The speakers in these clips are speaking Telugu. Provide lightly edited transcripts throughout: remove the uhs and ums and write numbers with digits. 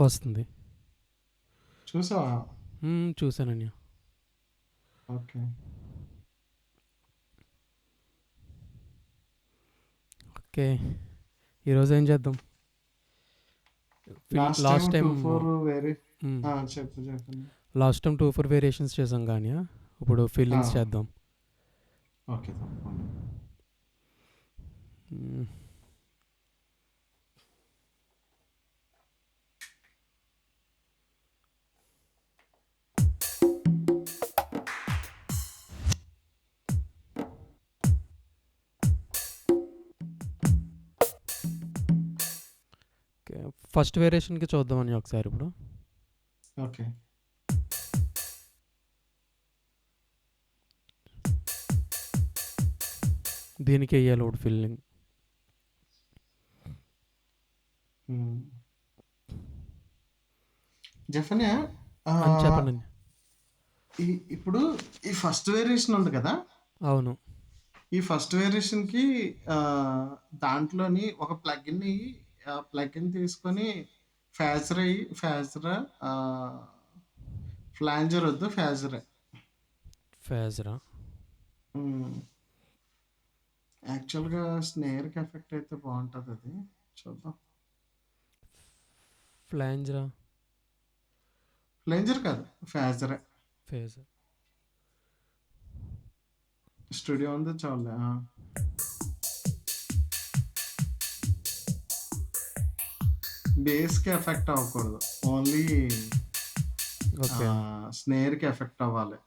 వస్తుంది. చూసావా? చూసానన్య. ఓకే. ఓకే. ఈరోజు ఏం చేద్దాం? లాస్ట్ టైం లాస్ట్ టైం 2-4 వేరే చెప్పు చెప్పండి. లాస్ట్ టైం 2-4 వేరియేషన్స్ చేసాం కానీ ఇప్పుడు ఆ, ఫీలింగ్స్ చేద్దాం. ఓకే తప్పకుండా. మ్మ్. ఓకే, ఫస్ట్ వేరియేషన్కి చూద్దామని ఒకసారి ఇప్పుడు. ఓకే. దీనికి వెయ్యాలి ఇప్పుడు ఫీలింగ్. జఫన్యా, ఆ, అని చెప్పండి అన్య. ఇప్పుడు ఈ ఫస్ట్ వేరియేషన్ ఉంది కదా, అవును. ఈ ఫస్ట్ వేరియేషన్కి దాంట్లోని ఒక ప్లగ్ఇన్ తీసుకొని ఫ్యాజరా ఫ్లాంజర్ వద్దు, ఫ్యాజరే. ఫేజరా. యాక్చువల్గా స్నేర్కి ఎఫెక్ట్ అయితే బాగుంటుంది, అది చూద్దాం. ఫ్లాంజరా. ఫ్లాంజర్ కాదు, ఫ్యాజరే. ఫేజర్. స్టూడియో ఉంది చాలే. బేస్కి ఎఫెక్ట్ అవ్వకూడదు, ఓన్లీ ఓకే. స్నేర్కి ఎఫెక్ట్ అవ్వాలి.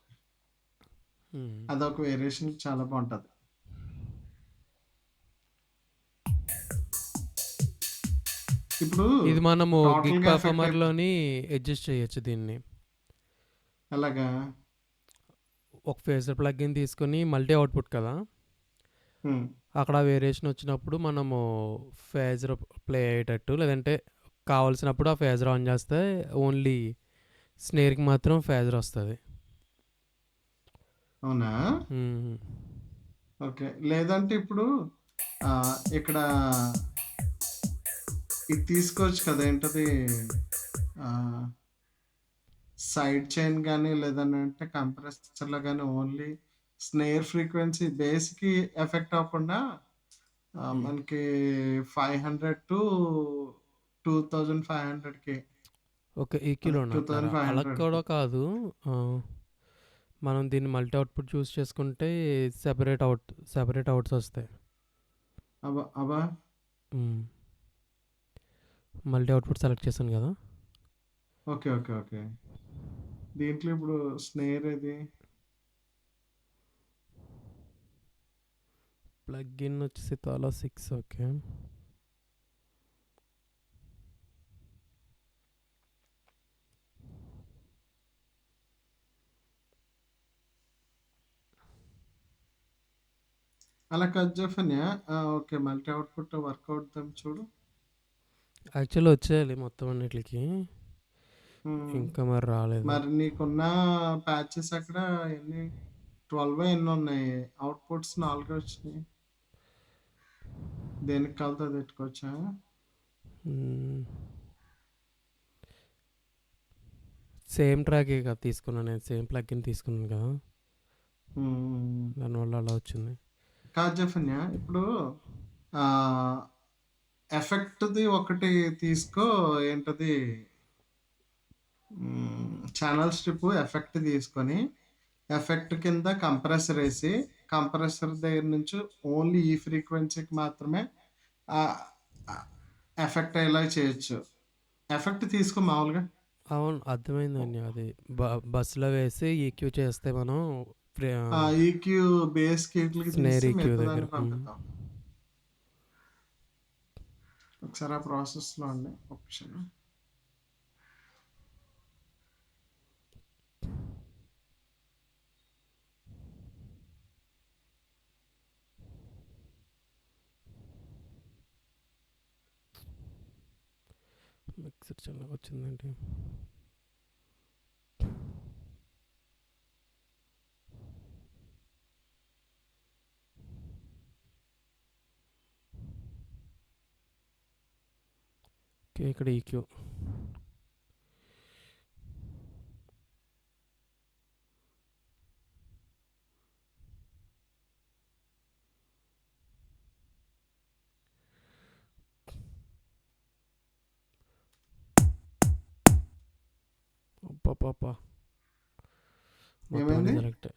మ్మ్. అదొక వేరియేషన్ చాలా బాగుంటుంది. ఇప్పుడు ఇది మనము గిగ్ టోటల్గా ఎఫెక్ట్ పర్ఫార్మర్లోని అడ్జస్ట్ చేయొచ్చు దీన్ని. ఎలాగా? ఒక ఫేజర్ ప్లగ్ఇన్ తీసుకొని మల్టీ అవుట్పుట్ కదా, ఉమ్, అక్కడ వేరియేషన్ వచ్చినప్పుడు మనము ఫేజర్ ప్లే అయ్యేటట్టు, లేదంటే కావాల్సినప్పుడు ఆ ఫేజర్ ఆన్ చేస్తే ఓన్లీ స్నేర్కి మాత్రం ఫేజర్ వస్తుంది. అవునా? ఓకే. లేదంటే ఇప్పుడు ఆ, ఇక్కడ ఇది తీసుకోవచ్చు కదా, ఏంటది, సైడ్ చైన్ కానీ లేదంటే కంప్రెసర్లో కానీ ఓన్లీ స్నేర్ ఫ్రీక్వెన్సీ బేస్కి ఎఫెక్ట్ అవ్వకుండా మనకి 500 to 2500కి, ఓకే, ఈ అదే కిలోనా అంటున్నారా? అలా 2500కి. కూడా కాదు. ఆ, మనం దీన్ని మల్టీ అవుట్పుట్ చూస్ చేసుకుంటే సెపరేట్ అవుట్స్ వస్తాయి. అబ్బా అబ్బా. మల్టీ అవుట్పుట్ సెలెక్ట్ చేశాను కదా. Okay okay okay. దీంట్లో ఇప్పుడు స్నేర్ ఇది ప్లగ్-ఇన్ వచ్చేసి తాలా 6. ఓకే. అలా కట్ చెప్పనియా. ఓకే, మల్టీ అవుట్పుట్ వర్కౌట్ చూడు. యాక్చువల్లీ వచ్చేయాలి మొత్తం అన్నిటికి, ఉమ్, ఇంకా మరి రాలేదు. మరి నీకున్న ప్యాచెస్ అక్కడ ఎన్ని, 12 ఎన్ని ఉన్నాయి? అవుట్పుట్స్ 4 వచ్చినాయి. దేనికి కలితో పెట్టుకోవచ్చా? సేమ్ ట్రాకే కదా తీసుకున్నాను నేను, సేమ్ ప్లగ్-ఇన్ తీసుకున్నాను కదా, ఉమ్, దానివల్ల అలా వచ్చింది. కాదు చెప్పనియా, ఇప్పుడు ఎఫెక్ట్ది ఒకటి తీసుకో, ఏంటది, ఛానల్ స్ట్రిప్ ఎఫెక్ట్ తీసుకొని ఎఫెక్ట్ కింద కంప్రెసర్ వేసి కంప్రెసర్ దగ్గర నుంచి ఓన్లీ ఈ ఫ్రీక్వెన్సీకి మాత్రమే ఎఫెక్ట్ అయ్యేలా చేయొచ్చు. ఎఫెక్ట్ తీసుకో మామూలుగా. అవును, అర్థమైందండి. అది బస్సులో వేసి ఈక్యూ చేస్తే మనం ఈక్యూ బేస్ కీట్లకి స్నేర్ తీసి ఈక్యూ మిగతా దగ్గర. దానికి పంపిద్దాం. ఒకసారి ఆ ప్రాసెస్లో అండి ఆప్షన్. మిక్సర్ చిన్నగా వచ్చిందండి. ఓకే, ఇక్కడ ఈక్యూ. పాప మొత్తం అన్నీ ఏమైంది? సెలెక్ట్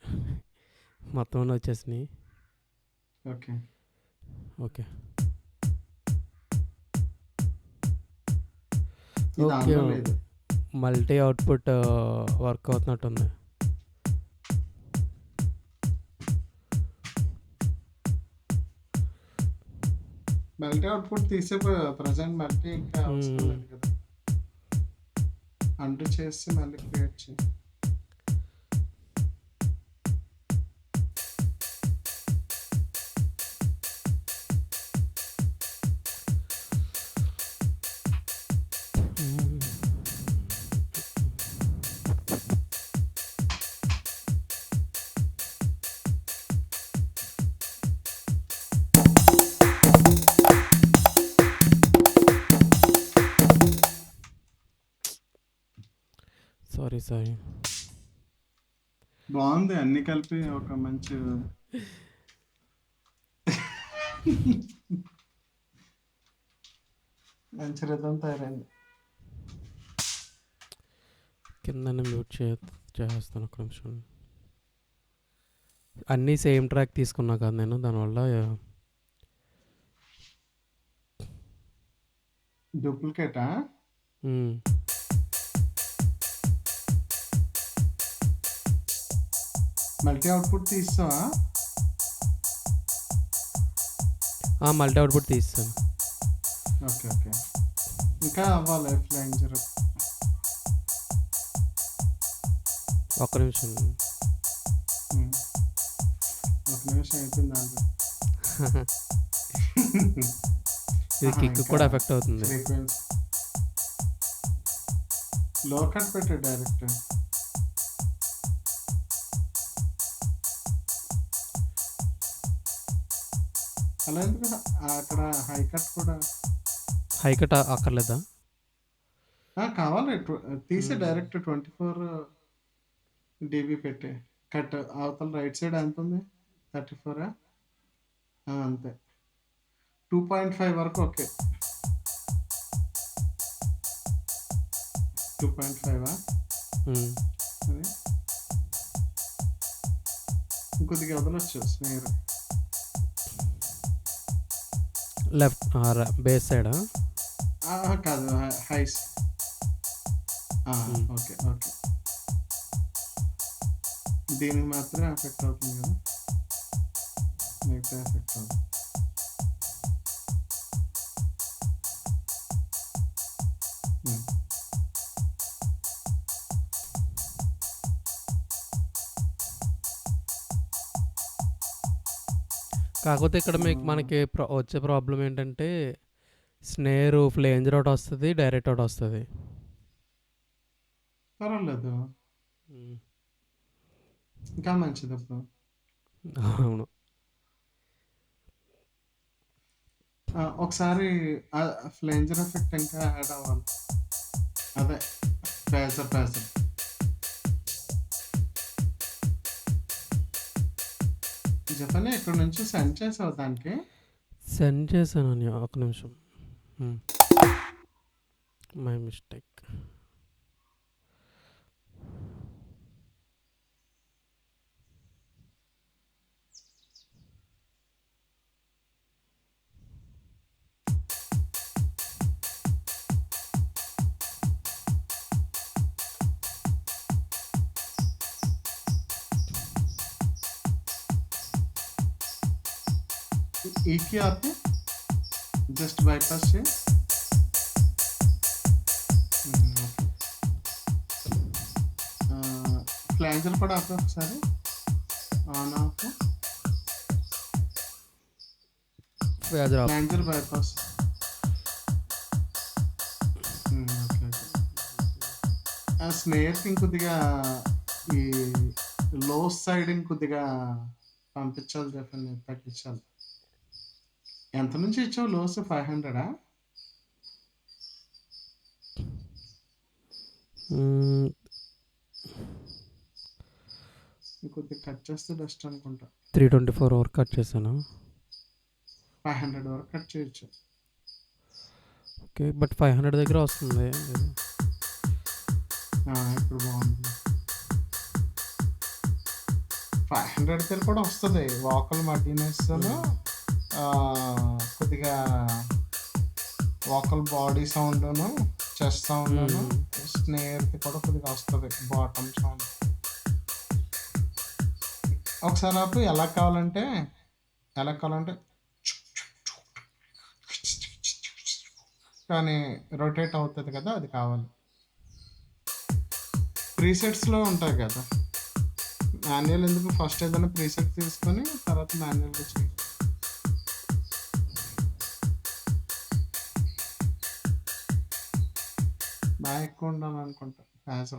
మొత్తం అన్నీ వచ్చేసినాయి. ఓకే. ఓకే. ఇది ఓకే. ఆన్‌లో లేదు. మల్టీ అవుట్పుట్ వర్క్ అవుతున్నట్టుంది. మల్టీ అవుట్‌పుట్ తీసేపోయావా ప్రెజెంట్ మల్టీ ఇంకా అవసరం మ్మ్. లేదు కదా! అండు చేసి మళ్ళీ క్రియేట్ చెయి. మ్మ్. సారీ. బావుంది అన్నీ కలిపి ఒక మంచి మంచి రిథమ్ తయారైంది. కిందనే మ్యూట్ చేస్తాను ఒక నిమిషం. అన్నీ సేమ్ ట్రాక్ తీసుకున్నా కదా నేను, దానివల్ల డూప్లికేటా? మ్మ్. మల్టీ అవుట్‌పుట్ తీసావా? మల్టీ అవుట్పుట్ తీస్తాను. ఓకే. ఇంకా అవ్వాలి ఫ్లైయింగ్ జీరో. ఒక్క నిమిషం. హ్మ్. ఒక నిమిషం అయిపోయింది దాంట్లో. ఇది కిక్ ఇంకా కూడా ఎఫెక్ట్ అవుతుంది. ఫ్రీక్వెన్సీ లో కట్ పెట్టు డైరెక్ట్. అలా ఎందుకు అక్కడ హై కట్ కూడా హై కట్ అక్కర్లేదా? కావాలి. తీసి మ్మ్. డైరెక్ట్ 24 dB పెట్టి కట్ అవతల రైట్ సైడ్ ఎంత ఉంది? 34 అంతే. 2.5 వరకు ఓకే. 2.5 మ్మ్. అది ఇంకొద్దిగా వదలొచ్చు స్నేర్. లెఫ్ట్ బేస్ సైడా? కాదు హైస్. మ్మ్. ఓకే. దీనికి మాత్రమే ఎఫెక్ట్ అవుతుంది కదా, మిగతా ఎఫెక్ట్ అవుతుంది. కాకపోతే ఇక్కడ మనకి వచ్చే ప్రాబ్లం ఏంటంటే స్నేరు ఫ్లేంజర్ ఒకటి వస్తుంది, డైరెక్ట్ ఒకటి వస్తుంది. పర్వాలేదు, ఇంకా మంచిది. అప్పుడు అవును. ఒకసారి ఫ్లేంజర్ ఎఫెక్ట్ ఇంకా యాడ్ అవ్వాలి. అదే పేజర్ జపని ఇక్కడ నుంచి సెండ్ చేసావు దానికి. సెండ్ చేశాను అని ఒక నిమిషం. My mistake. ఈకి ఆపి జస్ట్ బైపాస్ చేయి. ఫ్లాంజర్ కూడా ఆపి ఒకసారి. On off flanger bypass. Okay. Snare ఇంకొద్దిగా ఈ లో సైడ్ ఇంకొద్దిగా పంపించాలి, డెఫినెట్ తగ్గించాలి. ఎంత నుంచి ఇచ్చావు లోస్? 500? ఇంకొద్దిగా కట్ చేస్తే బెస్ట్ అనుకుంటా. 324 వరకు కట్ చేశాను. 500 వరకు కట్ చేయొచ్చు. ఓకే, బట్ 500 దగ్గర వస్తుంది. ఇప్పుడు బాగుంది. 500 కూడా వస్తుంది. వాకల్ మడ్డినెస్ కొద్దిగా వాకల్ బాడీ సౌండ్ను, చెస్ట్ సౌండ్ను, స్నేర్కి కూడా కొద్దిగా వస్తుంది బాటమ్ సౌండ్. ఒకసారి ఆపు. ఎలా కావాలంటే కానీ రొటేట్ అవుతుంది కదా, అది కావాలి. ప్రీసెట్స్లో ఉంటాయి కదా. మాన్యువల్ ఎందుకు, ఫస్ట్ ఏదైనా ప్రీసెట్ తీసుకొని తర్వాత మాన్యువల్గా చేయి. బాగా ఎక్కువ ఉండాలనుకుంటా ఫ్యాజ్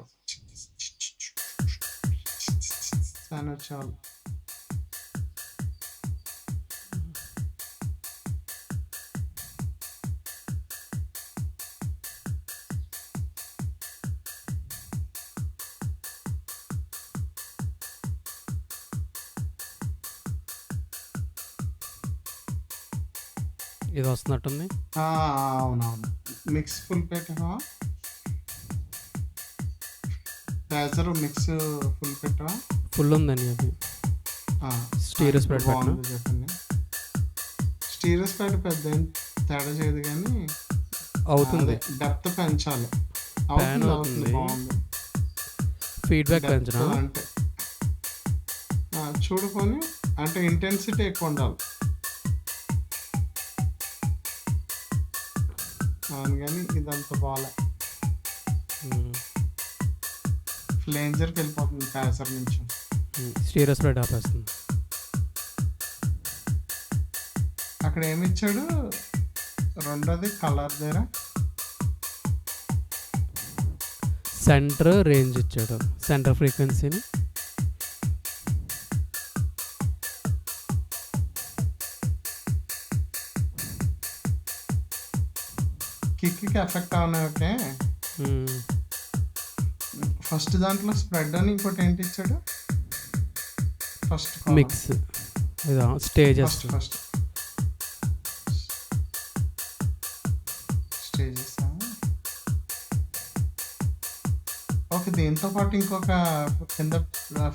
అని వచ్చేవాళ్ళు. ఇది వస్తున్నట్టుంది. అవునవును. మిక్స్ ఫుల్ పెట్టవా, ఫ్యాజర్ మిక్స్ ఫుల్ పెట్టవా? ఫుల్ ఉందని అది స్టీరియో స్ప్రెడ్ బాగుంది చెప్పండి. స్టీరియో స్ప్రెడ్ పెద్ద ఏం తేడా చేయదు కానీ అవుతుంది. డెప్త్ పెంచాలి. అవుతుంది బాగుంది. ఫీడ్బ్యాక్ పెంచడం అంటే చూడుకొని, అంటే ఇంటెన్సిటీ ఎక్కువ ఉండాలి. అవును, కానీ ఇదంతా బాగాలే. ఫ్లేంజర్కి వెళ్ళిపోతుంది ప్యాసర్ నుంచి. స్టీరియో స్ప్రెడ్ ఆపేస్తుంది. అక్కడ ఏమి ఇచ్చాడు రెండోది కలర్ దగ్గర? సెంటర్ రేంజ్ ఇచ్చాడు, సెంటర్ ఫ్రీక్వెన్సీని. కిక్కి ఎఫెక్ట్ అవునా? ఓకే. ఫస్ట్ దాంట్లో స్ప్రెడ్ అని ఇంకోటి ఏంటి ఇచ్చాడు? First mix, stages. First stages. Okay, దీంతో పాటు ఇంకొక కింద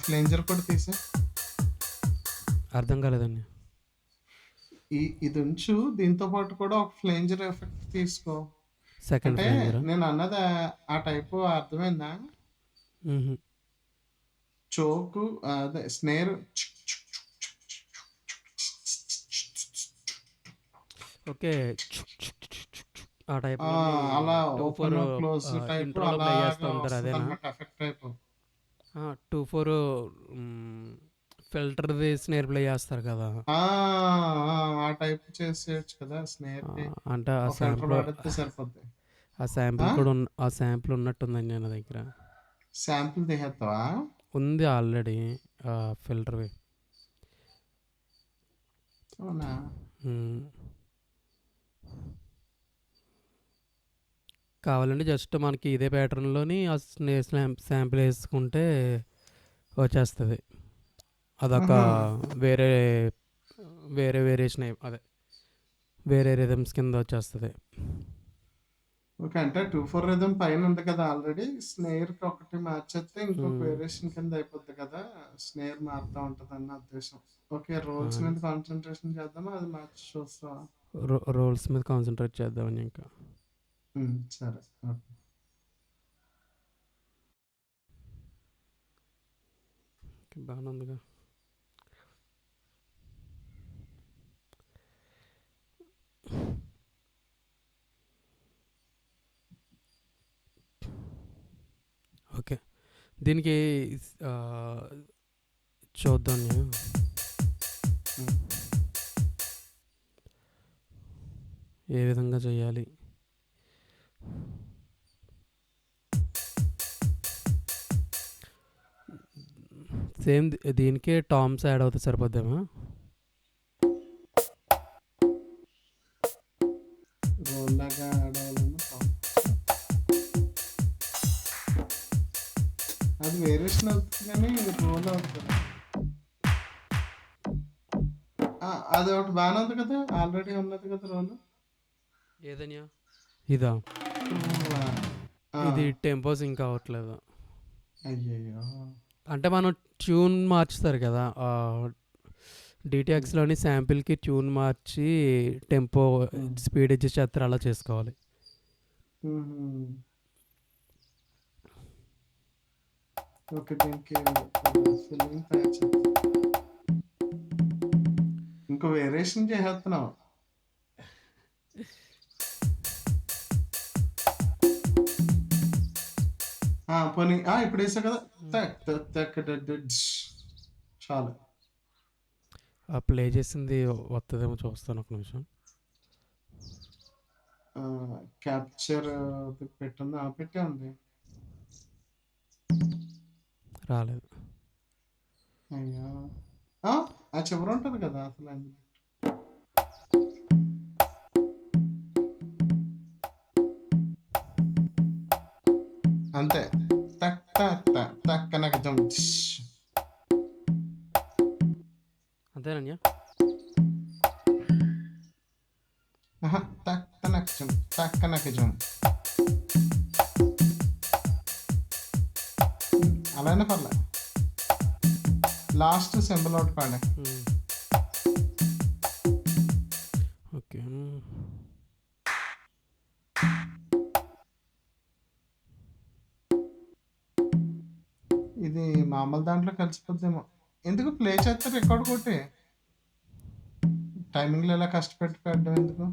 ఫ్లేంజర్ కూడా తీసే. అర్థం కాలేదండి. ఇది ఉంచు, దీంతో పాటు కూడా ఒక ఫ్లేంజర్ ఎఫెక్ట్ తీసుకో. సెకండ్ అంటే ఫ్లేంజర్ నేను అన్నది ఆ టైపు అర్థమైందా? చోకు అదే స్నేర్. ఓకే, ఆ టైప్ అలా ఓపెన్ క్లోజ్ టైప్ ఇంట్రోలో ప్లే చేస్తూ ఉంటారు. అదేనా ఎఫెక్ట్ టైప్? 2/4 ఫిల్టర్ది స్నేర్ ప్లే చేస్తారు కదా, ఆ టైప్ చేసేయచ్చు కదా స్నేర్ కి. అంటే ఆ ఫిల్టర్ శాంపుల్, వాడితే సరిపోద్ది. ఆ శాంపుల్ కూడా ఆ శాంపుల్ ఉన్నట్టుందండి నా దగ్గర. శాంపుల్ తీసేస్తావా? ఉంది ఆల్రెడీ ఫిల్టర్వి. అవునా? కావాలంటే జస్ట్ మనకి ఇదే ప్యాటర్న్లోని ఆ శాంపుల్ వేసుకుంటే వచ్చేస్తుంది. అదొక వేరే వేరియేషన్ అదే వేరే రిథమ్స్ కింద వచ్చేస్తుంది. ఓకే, అంటే 2/4 రిథమ్ పైన ఉంది కదా ఆల్రెడీ. స్నేర్ కి ఒకటి మార్చేస్తే ఇంకొక వేరియేషన్ కింద అయిపోద్ది కదా, స్నేర్ మారుతూ ఉంటుంది అన్న ఉద్దేశం. ఓకే, రోల్స్ మీద కాన్సన్ట్రేషన్ చేద్దామా, అది మార్చి చూస్తావా? రోల్స్ మీద కాన్సన్ట్రేట్ చేద్దామని. ఇంకా సరే, ఓకే, బాగానే ఉందిగా. ఓకే, దీనికి చూద్దాం నేను. ఏ విధంగా చేయాలి? సేమ్ దీనికే టామ్స్ యాడ్ అవుతే సరిపోద్దేమో. రోల్ లాగా యాడ్ అవ్వాలన్నా అది వేరియేషన్ అవుతుంది కానీ రోల్ అవుతుంది. అది ఒకటి బాగానే ఉంది కదా, ఆల్రెడీ ఉన్నది కదా రోల్. ఏదన్నా ఇదా? ఇది టెంపో సింక్ అవ్వట్లేదు. అయ్యయ్యో! అంటే మనం ట్యూన్ మార్చుతారు కదా! హ్మ్. డీటీఎక్స్‌లోని శాంపిల్‌కి ట్యూన్ మార్చి టెంపో హ్మ్. స్పీడ్ అడ్జస్ట్ చేస్తారు, అలా చేసుకోవాలి. హుహు. ఓకే. దీనికి ఫిల్లింగ్ తయారు చేద్దాం. ఇంకో వేరియేషన్ చేసేస్తున్నావు. పోనీ ఇప్పుడేసావు కదా! హ్మ్. తక్ తక్ తక్ డడ్ డిడ్ష్ చాలు. ప్లే చేసింది వత్తదేమో చూస్తాను, ఒక నిమిషం. క్యాప్చర్ అది పెట్టుందా? పెట్టే ఉంది. రాలేదు. అయ్యో! ఆ! ఆ చివరుంటది కదా! అసలు అందులో. అంతే. టక్ టక్ టక్ టక్కనక జం డిష్. అంతేనన్య? అహా! టక్కనక జం టక్కనక జం. అలానే పర్లే. లాస్ట్ సింబల్ ఒకటి పాడే. హ్మ్. ఓకే. ఇది మామూలు దాంట్లో కలిసిపోద్దేమో. ఎందుకు ప్లే చేస్తే రికార్డ్ కొట్టే. టైమింగ్‌లో ఇలా కష్టపెట్టి పెట్టడం ఎందుకు?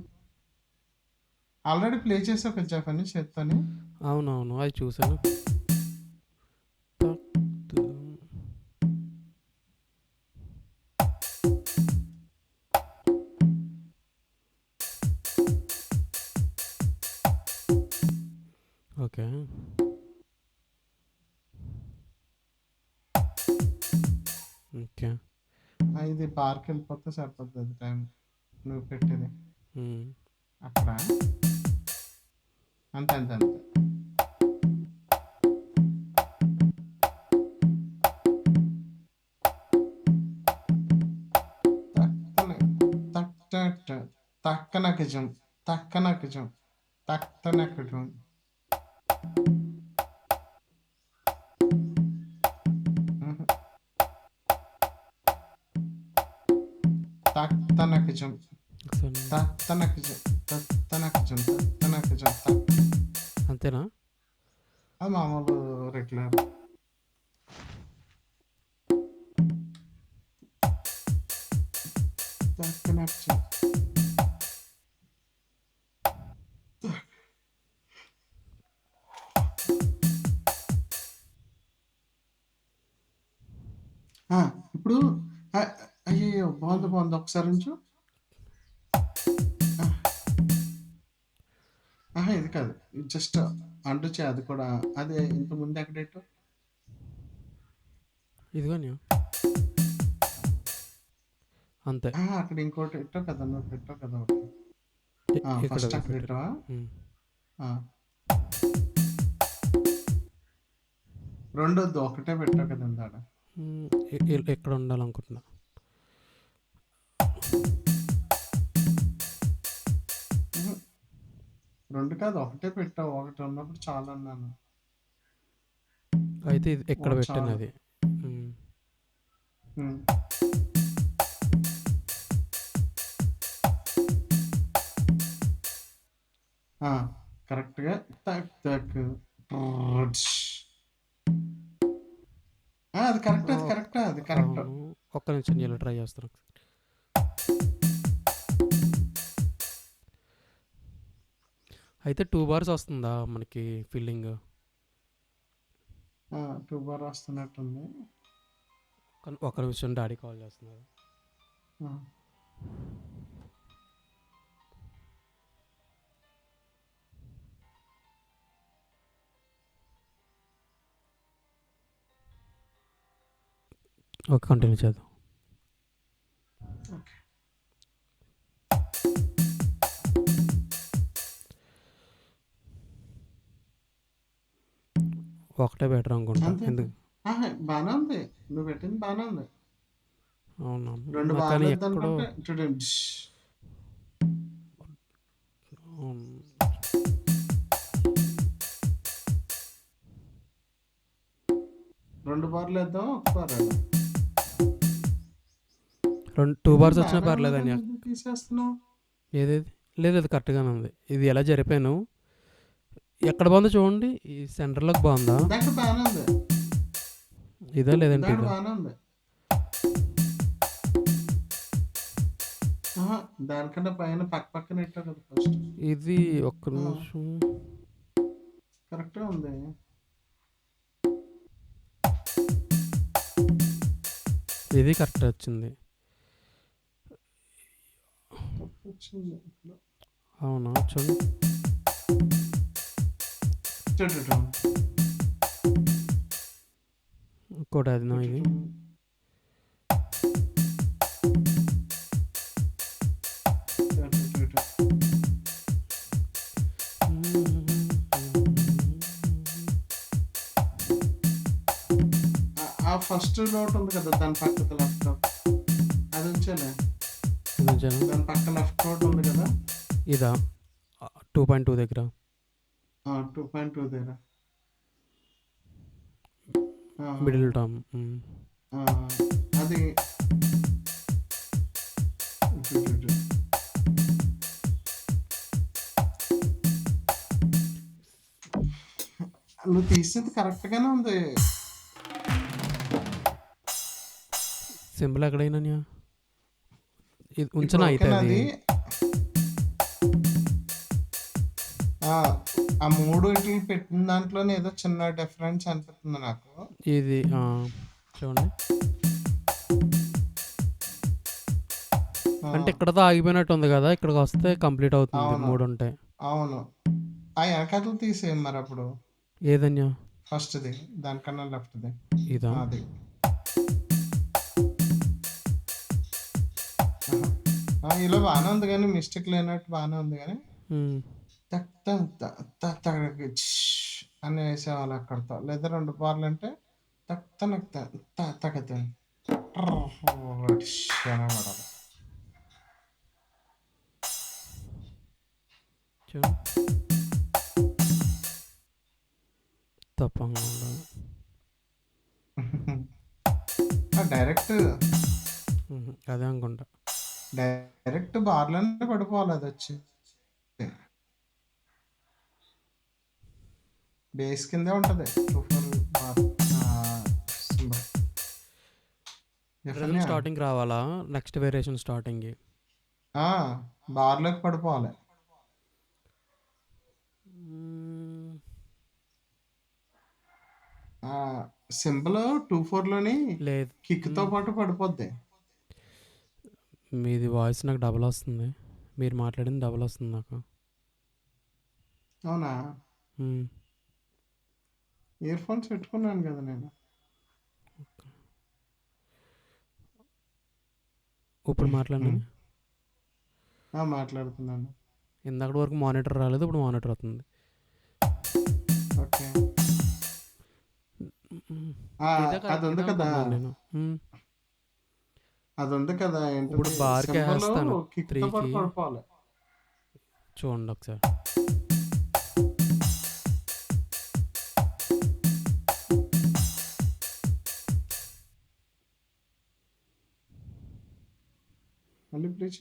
ఆల్రెడీ ప్లే చేసావు కదా జపనీ చేత్తోని. అవునవును, అది చూసాను. తక్ తు ఓకే. ఓకే. ఇది బార్‌కెళ్ళిపోతే సరిపోద్ది అది టైం. నువ్వు పెట్టేది. హ్మ్. అక్కడ. అంతే, అంతే, అంతే. తక్కన టక్ టక్ టక్ తక్కనక జం తక్కనక జం తక్కనక జం. హుహు. తత్తనక జం ఒకసారి తత్తనక జం తత్తనక జం తత్తనక జం తక్. అంతేనా? అది మామూలు రెగ్యులర్. తక్కనక జం. ఆ! ఇప్పుడు అయ్యయ్యో! బావుంది, హ్మ్. బావుంది. ఒకసారి ఉంచు. ఆ! అహా! ఇది కాదు. జస్ట్ అంటు చేయి అది కూడా. అదే ఇంతకుముందు ఎక్కడెట్టావు? ఇదిగోన్యా. అంతే. అక్కడ ఇంకోటి ఎట్టావు కదా! నువ్వు పెట్టావు కదా ఒకటి. ఫస్ట్ ఇక్కడది అక్కడ పెట్టాను. ఎట్టావా? హ్మ్. ఆ! రెండొద్దు. ఒకటే పెట్టావు కదా ఇందాక. హ్మ్. ఎక్కడ ఉండాలనుకుంటున్నా. 2 కాదు. ఒకటే పెట్టావు. ఒకటి ఉన్నప్పుడు చాలన్నాను. అయితే ఇది ఇక్కడ ఒకటి పెట్టాను చాలు. అది. హ్మ్. హ్మ్. ఆ! కరెక్ట్‌గా టక్ టక్ ట్రుడ్ష్. అది కరెక్ట్. అది ఒక్ కరెక్ట్. అది కరెక్ట్. అవును. ఒక్క నిమిషం నేను ఇలా ట్రై చేస్తాను. అయితే 2 బార్స్ వస్తుందా మనకి ఫిల్లింగ్? 2 బార్ వస్తున్నట్టుంది. ఒక్క నిమిషం, డాడీ కాల్ చేస్తున్నారు. ఆ! ఓకే, కంటిన్యూ చేద్దాం. ఓకే. ఒకటే బెటర్ అనుకుంటా. అంతే, అంతే. ఎందుకు? బానే ఉంది. నువ్వు పెట్టింది బానే ఉంది. అవునా? 2 కానీ ఎక్కడో బార్లేదనుకుంటే టుడుంష్. అవును. 2 బార్లు వేద్దాం, 1 బార్ వేద్దాం. 2 ఇదేంటి బార్స్ వచ్చినా బానే ఉంది పర్లేదని. కానీ ఎందుకు తీసేస్తున్నావు? ఏదేది లేదు, అది కరెక్ట్గానే ఉంది. ఇది ఎలా జరిపాను, ఎక్కడ బాగుందో చూడండి. ఈ సెంటర్లోకి బాగుందా, ఇందాక బానే ఉంది, ఇదా లేదంటే ఇందాక ఇదా? బానే ఉంది. ఆహా, దానికన్నా పైన పక్క పక్కన పెట్టావు కదా ఫస్ట్. ఇది ఒక్క నిమిషం. కరెక్ట్గా ఉంది. ఇది కరెక్ట్ వచ్చింది. తప్పు వచ్చింది ఇక్కడ. అవునా, చూడండి. ఇటు, ఇటు, ఇటు. ఇంకోటి అది నా ఇది. ఇటు. ఇటు, ఇటు. ఆ ఫస్ట్ నోట్ ఉంది కదా దాని పక్కన లెఫ్ట్, అది ఉంచాలే. ఇది ఉంచానా? దాని పక్క లెఫ్ట్ నోట్ ఉంది కదా, ఇదా 2.2 దగ్గర 2.2 దగ్గర. Middle term. అది ఇటు, ఇటు, ఇటు. నువ్వు తీసింది కరెక్ట్గానే ఉంది. సింబల్ ఎక్కడైనా ఇది ఇప్పుడు ఉంచనా అయితే ఓకేనా అది? అది? ఆ 3 ఇట్లు పెట్టిన దాంట్లోనే ఏదో చిన్న డిఫరెన్స్ అనిపిస్తుంది నాకు. ఇది చూడండి. అంటే ఇక్కడతో ఆగిపోయినట్టు ఉంది కదా, ఇక్కడికి వస్తే కంప్లీట్ అవుతుంది. అవును, 3 ఉంటాయి. అవును. ఆ వెనకట్లు తీసేయం మరి అప్పుడు. ఏదన్యా? ఫస్ట్ది దానికన్నా లెఫ్ట్ది, ఇదా? అది. ఇలా బాగానే ఉంది కానీ మిస్టేక్ లేనట్టు బాగానే ఉంది కానీ టక్ టక్ టక్ టక్ టక్ అని వేసేవాళ్ళు అక్కడితో. లేదా 2 బార్లు అంటే టక్ టక్ టక్ టక్ అని పడాలి. చూడండి, తప్పకుండా ఉండదు. డైరెక్ట్ అదే అనుకుంటా. డైరెక్ట్ బార్లోనే పడిపోవాలి అది వచ్చి. బేస్ కిందే ఉంటుంది 2-4 బార్ సింబల్. రిజల్ట్ స్టార్టింగ్ రావాలా, నెక్స్ట్ వేరియేషన్ స్టార్టింగ్ బార్లోకి పడిపోవాలి. సింబల్ 2-4లోని లేదు, కిక్తో పాటు పడిపోద్ది. మీది వాయిస్ నాకు డబల్ వస్తుంది, మీరు మాట్లాడింది డబల్ వస్తుంది నాకు. అవునా? ఇయర్ ఫోన్స్ పెట్టుకున్నాను కదా నేను. ఇప్పుడు మాట్లాడండి. మాట్లాడుతున్నాను. ఇందాక వరకు మానిటర్ రాలేదు, ఇప్పుడు మానిటర్ అవుతుంది. ఓకే. ఇదే అది ఉంది కరెక్ట్గా కదా, అనుకుంటున్నాను నేను. అది ఉంది కదా, ఇప్పుడు ఏంటది బార్కి సింబల్ వేస్తాను కిక్తో పాటు 3కి. పడిపోవాలి. చూడండి ఒకసారి. మళ్ళీ ప్లీజ్.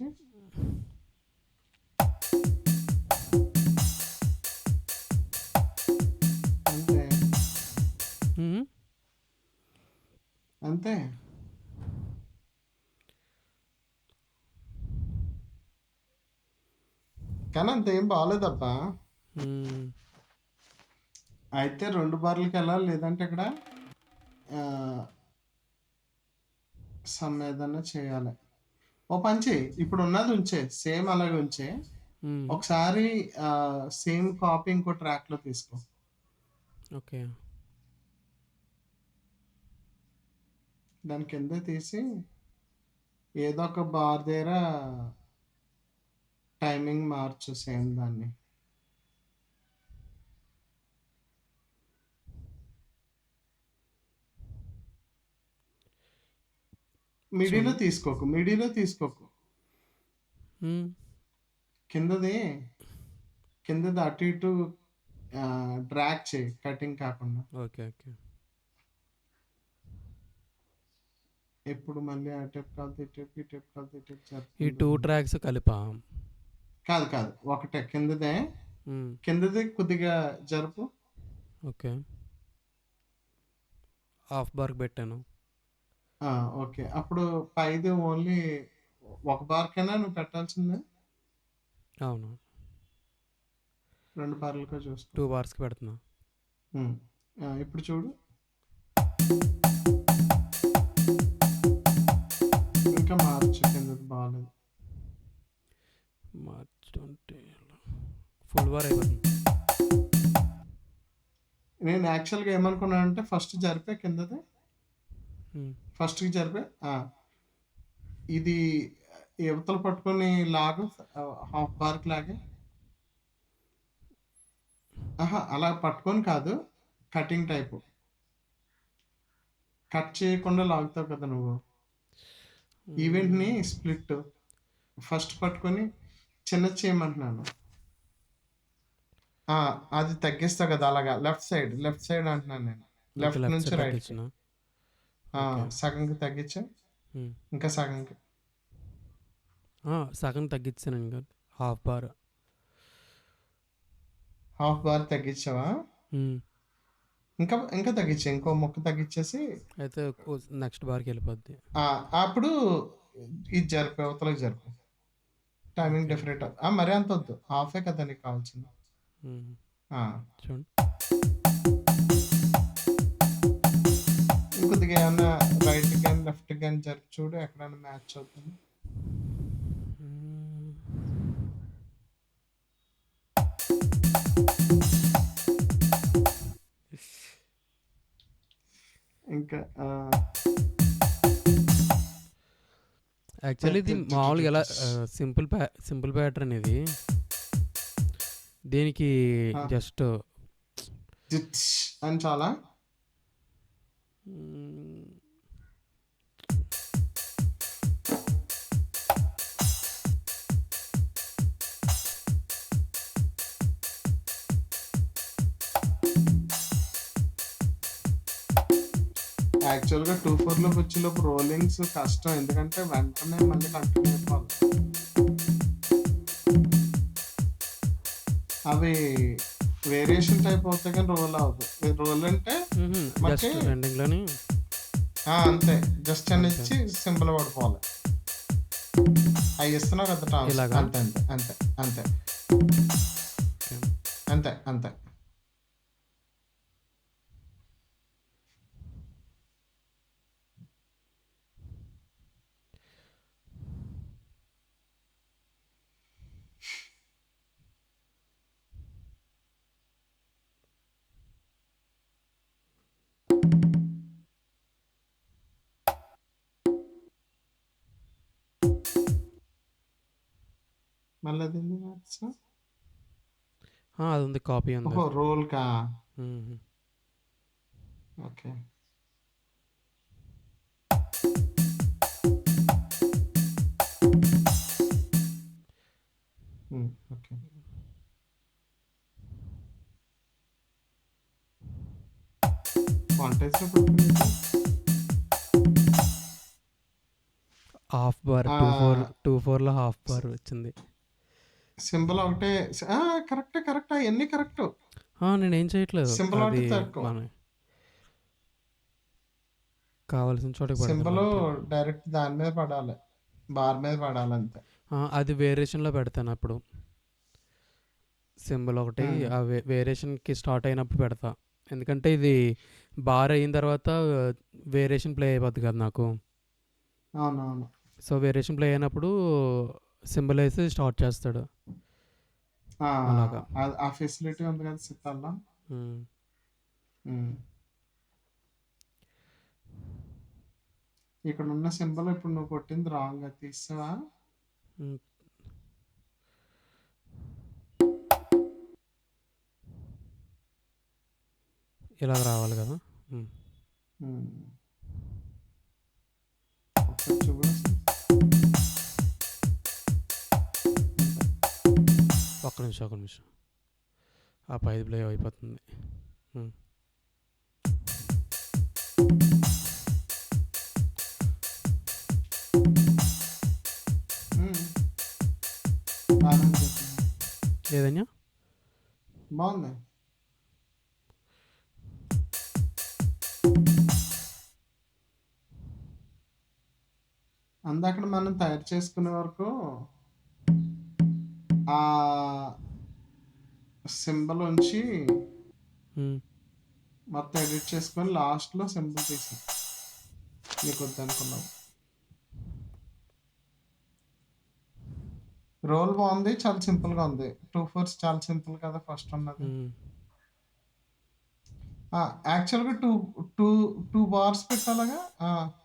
అంతే అంతే. కానీ అంతేం బాగాలేదబ్బా. అయితే 2 బార్లకి వెళ్ళాలి, లేదంటే ఇక్కడ సమ్ ఏదన్నా చేయాలి. ఓ పని చేయి, ఇప్పుడు ఉన్నది ఉంచే, సేమ్ అలాగే ఉంచే. ఒకసారి సేమ్ కాపీ ఇంకో ట్రాక్లో తీసుకో. ఓకే. దాని కింద తీసి ఏదో ఒక బార్ దగ్గర టైమింగ్ మార్చు, సేమ్ దాన్ని. మిడిలో తీసుకోకు. కిందది అటు ఇటు డ్రాగ్ చేయి, కటింగ్ కాకుండా. ఓకే. ఎప్పుడు మళ్ళీ అటేపు కాదు ఇటేపు ఇటేపు కాదు ఇటేపు ఈ జరుపుకుంటూ 2 ఉన్నాం. ట్రాక్స్ కలిపా? కాదు కాదు ఒకటే కిందదే హ్మ్. కిందది కొద్దిగా జరుపు. ఓకే. హాఫ్ బార్‌కి పెట్టాను. ఓకే. అప్పుడు పైది ఓన్లీ ఒక బార్‌కేనా నువ్వు పెట్టాల్సింది? అవును. 2 బార్‌లకో చూసుకో. 2 బార్స్‌కి పెడుతున్నా. హ్మ్. ఇప్పుడు చూడు. ఇంకా మార్చు కిందది బాలేదు. మార్చుంటే ఫుల్ బార్ అయిపోతుంది. నేను యాక్చువల్‌గా ఏమనుకున్నానంటే ఫస్ట్ జరిపే కిందది. హ్మ్. ఫస్ట్‌కి జరిపే. ఇది ఇవతల పట్టుకొని లాగు హాఫ్ బార్‌కి లాగి. అలా పట్టుకొని కాదు. Cutting type. కట్ చేయకుండా లాగుతావు కదా నువ్వు. ఈవెంట్‌ని హ్మ్. స్ప్లిట్ ఫస్ట్ పట్టుకొని చిన్నది చేయమంటున్నాను. అది తగ్గిస్తావు కదా! అలాగా లెఫ్ట్ సైడ్ అంటున్నాను నేను. ఓకే. లెఫ్ట్ లెఫ్ట్ నుంచి సైడ్ రైట్‌కి. తగ్గించనా? ఓకే. సగంకి తగ్గించు. హ్మ్. ఇంకా సగంకి. సగం తగ్గించాను ఇంకా. Half bar. హాఫ్ బార్ తగ్గించావా? హ్మ్. ఇంకా ఇంకా తగ్గించు. ఇంకో ముక్క తగ్గించేసి అయితే నెక్స్ట్ బార్‌కి వెళ్ళిపోద్ది. అప్పుడు ఇది జరిపి అవతలకి జరుపు. Timing okay. డిఫరెంట్. మరీ అంత వద్దు. హాఫే కదా నీకు కావాల్సింది. హ్మ్. ఆ! చూడండి. ఇంకొద్దిగా ఏమన్నా రైట్‌కి గాని, లెఫ్ట్‌కి గాని జరిపి చూడు ఎక్కడైనా మ్యాచ్ అవుతుంది. హ్మ్. ఇంకా యాక్చువల్లీ ఇది మామూలుగా ఎలా సింపుల్ ప్యాటర్న్ ఇది. దీనికి ఆ! జస్ట్ జిట్స్ అని చాలా. హ్మ్. యాక్చువల్‌గా 2/4లోకి వచ్చేలోపు రోలింగ్స్ కష్టం. ఎందుకంటే వెంటనే మళ్ళీ కంటిన్యూ అయిపోవాలి. అవి వేరియేషన్ టైప్ అవుతాయి కానీ రోల్ అవ్వదు. రోల్ అంటే మనకి జస్ట్ ఎండింగ్‌లోని అంతే. జస్ట్ అని అంతే. ఇచ్చి సింబల్ పడిపోవాలి. అయి ఇస్తున్నావు కదా టర్మ్స్. ఇలాగా? అంతే. అంతే. అంతే. అంతే. ఓకే. అంతే. అంతే. మళ్ళీ అదేంది మార్చావు? అది ఉంది. కాపీ ఉంది ఓహో! అది. రోల్‌కా? హుహు. ఓకే. ఓకే. వంటేసినప్పుడు హాఫ్ బార్ ఆ! 2/4లో హాఫ్ బార్ వచ్చింది. సింబల్ ఒకటే కరెక్టే. కరెక్ట్. అయన్నీ కరెక్టు. నేనేం చేయట్లేదు. సింబల్ అది ఒకటి తక్కువ. మన కావాల్సిన చోటకి పెడుతున్నా సింబలు అంతే. డైరెక్ట్ దాని మీద పడాలి. బార్ మీద పడాలంతే. అది వేరియేషన్‌లో పెడతాను అప్పుడు. సింబల్ ఒకటి హ్మ్. ఆ వేరియేషన్‌కి స్టార్ట్ అయినప్పుడు పెడతా. ఎందుకంటే ఇది బార్ అయిన తర్వాత వేరియేషన్ ప్లే అయిపోద్ది కదా నాకు. అవునవును. సో, వేరియేషన్ ప్లే అయినప్పుడు సింబల్ ఏసి స్టార్ట్ చేస్తాడు. ఆ! అలాగా. ఆ ఫెసిలిటీ ఉంది కదా సితార్‌లో. హ్మ్. హ్మ్. ఇక్కడున్న సింబల్ ఇప్పుడు నువ్వు కొట్టింది రాంగ్. అది తీసేసావా? హ్మ్. ఇలాగ రావాలి కదా! హ్మ్. హ్మ్. ఒకసారి చూడసలు. ఒక్క నిమిషం. ఆ పైది ప్లే అయిపోతుంది. హ్మ్. బాగానే చెప్పిన. ఏదన్నా బాగుంది. అందాక మనం తయారు చేసుకునే వరకు ఆ సింబల్ ఉంచి మొత్తం ఎడిట్ చేసుకొని లాస్ట్లో సింబల్ తీసి నీకు వద్దనుకున్నావు. రోల్ బాగుంది, చాలా సింపుల్గా ఉంది. 2 4 చాలా సింపుల్ కదా ఫస్ట్ ఉన్నది. యాక్చువల్గా టూ టూ టూ బార్స్ పెట్టాలగా.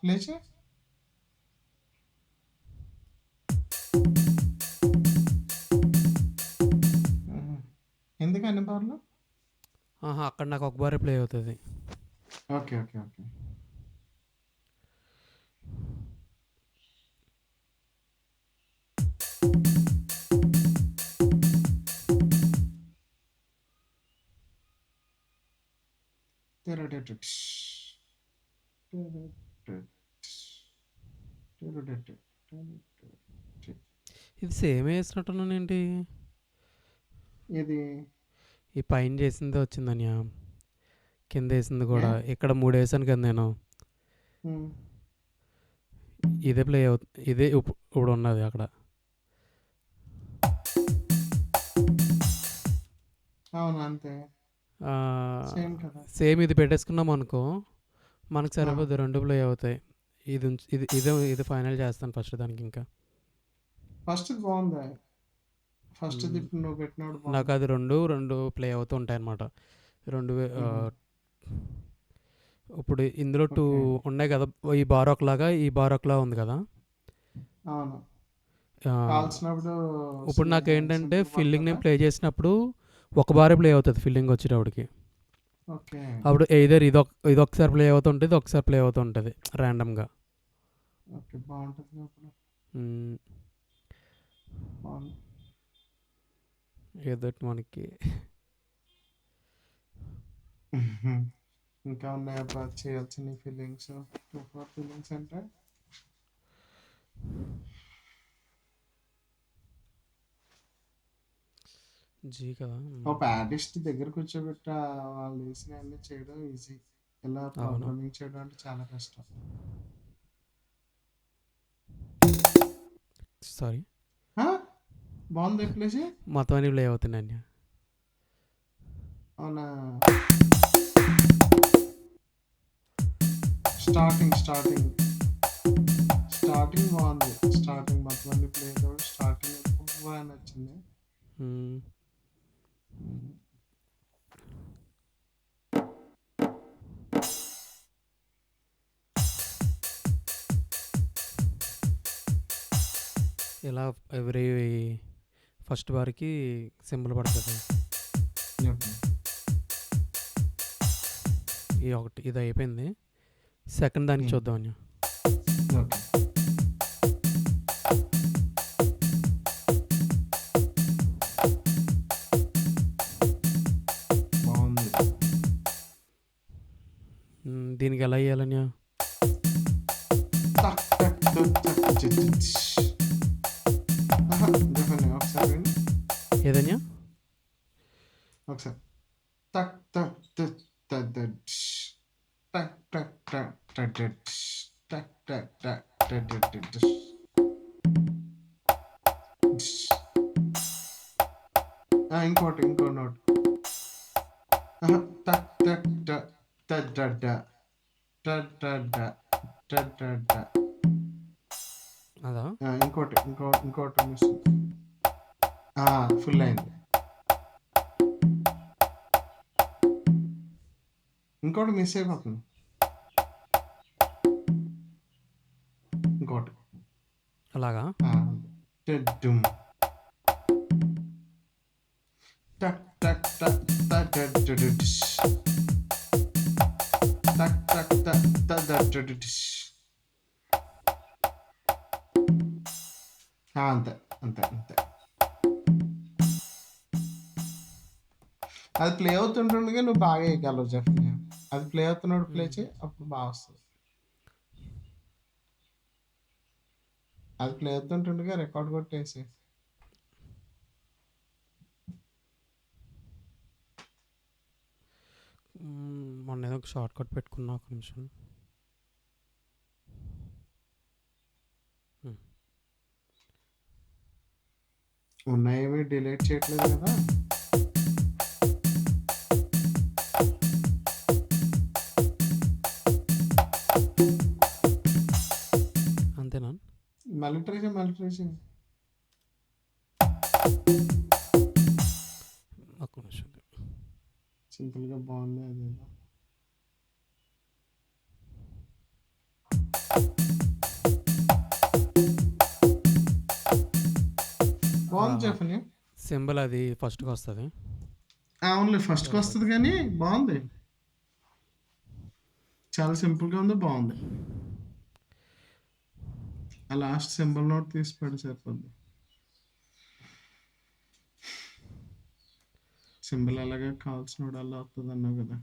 లేచి ఎందుకు అన్ని బార్లు? అక్కడ నాకు ఒక బారే ప్లే అవుతుంది. Okay okay okay. ఇది సేమ్ వేసినట్టున్నాను ఏంటి? ఇది ఈ పైన చేసింది వచ్చిందని కింద వేసింది ఏ? కూడా. ఇక్కడ 3 వేసాను కదా నేను. ఉమ్, ఇదే ప్లే అవుతుంది, ఇదే ఇప్పుడు ఉన్నది అక్కడ. అవును అంతే, సేమ్ కదా. సేమ్ ఇది పెట్టేసుకున్నాం అనుకో, మనకు ఆ, సరిపోద్ది, 2 ప్లే అవుతాయి. ఇది ఫైనల్ చేస్తాను ఫస్ట్ దానికి. ఇంకా ఫస్ట్ బాగుంది. ఫస్ట్ ఇప్పుడు నువ్వు పెట్టినప్పుడు నాకు బాగుంది. అది రెండు ప్లే అవుతూ ఉంటాయి అన్నమాట. రెండు ఉహుం, ఇప్పుడు ఇందులో 2 ఓకే. ఉన్నాయి కదా. ఈ బార్ ఒకలాగా, ఈ బార్ ఒకలా ఉంది కదా. అవును, ఆ, కాల్చినప్పుడు ఇప్పుడు నాకేంటంటే సింపుల్ ఫీల్డింగ్ పడుతుందా? నేను ప్లే చేసినప్పుడు ఒక బారే ప్లే అవుతుంది ఫీల్డింగ్ వచ్చేటప్పటికి. ఓకే అప్పుడు ఎయిదర్ ఇది ఒకసారి ప్లే అవుతుంటుంది, ఇది ఒకసారి ప్లే అవుతుంటుంది ర్యాండమ్గా. ఓకే, బాగుంటుంది అప్పుడు. మ్మ్. బాగుంది. ఏదో ఒకటి మనకి. ఉహుం. ఇంకా ఉన్నాయబ్బా చేయాల్సిన ఫీలింగ్స్. 2 4 ఫీలింగ్స్ అంటే జీ కదా. ఒక ఆర్టిస్ట్ దగ్గర కూర్చోబెట్టి వాళ్ళు వేసిన అన్ని చేయడం ఈజీ. ఇలా అవును. ప్రోగ్రామింగ్ చేయడం అంటే చాలా కష్టం. సారీ, ఆ? బాగుంది ప్లేసి. మొత్తం అన్ని ప్లే అవుతున్నాయి. అవునా? స్టార్టింగ్ స్టార్టింగ్ స్టార్టింగ్ బాగుంది. స్టార్టింగ్ మొత్తం అన్ని ప్లే కాబట్టి స్టార్టింగ్ బాగా నచ్చింది. మ్మ్. ఉమ్. ఇలా ఎవ్రీ ఫస్ట్ బార్కి సింబల్ పడుతుంది. ఓకే. ఇది అయిపోయింది. సెకండ్ దానికి ఉమ్. చూద్దాం. ఓకే. బాగుంది. దీనికి ఎలా వేయాలని? టక్ టక్ టక్ టక్ చి చి చి. ఆహా, చెప్పండి ఒకసారి విను. ఏదన్నా ఒకసారి టక్ టక్ టక్ టక్ టక్ చి. టక్ టక్ టక్ టక్ టక్ చి. టక్ టక్ టక్ టక్ టక్ టక్ చి. ఇంకో నోట్. ఆహా, టక్ టక్ టక్ టక్ టక్ టక్ టక్ టక్ టక్ టక్ టక్. అదా? ఇంకోటి మిస్. ఫుల్ అయింది. ఇంకోటి మిస్ అయిపోతుంది. ఇంకోటి. అలాగా. డుమ్. టక్ టక్ టక్ టక్ టక్ టక్ డిష్. టక్ టక్ టక్ టక్ టక్ టక్ డిష్. అంతే అంతే అంతే. అది ప్లే అవుతుంటుండగా నువ్వు బాగా వేయగలవు జెఫ్ని. అది ప్లే అవుతున్నప్పుడు ప్లే చేయి, అప్పుడు బాగా వస్తుంది. అది ప్లే అవుతుంటుండగా రికార్డ్ కొట్టేసి మొన్న ఏదో ఒక షార్ట్ కట్ పెట్టుకున్నా, ఒక నిమిషం. మ్, ఉన్నాయేమి డిలీట్ చేయట్లేదు కదా? అంతేనా? మళ్ళీ ట్రై చేయి, మళ్ళీ ట్రై చేయి. ఒక నిమిషం. సింపుల్గా బాగుంది అదేదో. బాగుంది జెఫనీ. సింబల్ అది ఫస్ట్కి వస్తుంది. అవునులే, ఫస్ట్కి వస్తుంది కానీ బాగుంది. చాలా సింపుల్గా ఉంది, బాగుంది. ఆ లాస్ట్ సింబల్ నోట్ తీసి పెడి సరిపోద్ది. సింబల్ అలాగే కావాల్సిన అలా వస్తుంది అన్నావు కదా.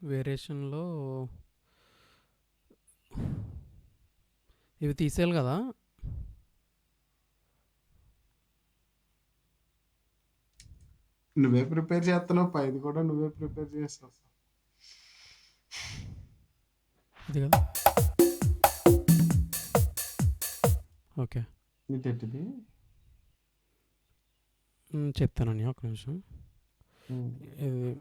వేరియేషన్లో ఇవి తీసేయాలి కదా. నువ్వే ప్రిపేర్ చేస్తున్నావు, పైది కూడా నువ్వే ప్రిపేర్ చేస్తావు. ఇది కదా. ఓకే, నీటెట్టిది చెప్తానండి, ఒక నిమిషం. ఇది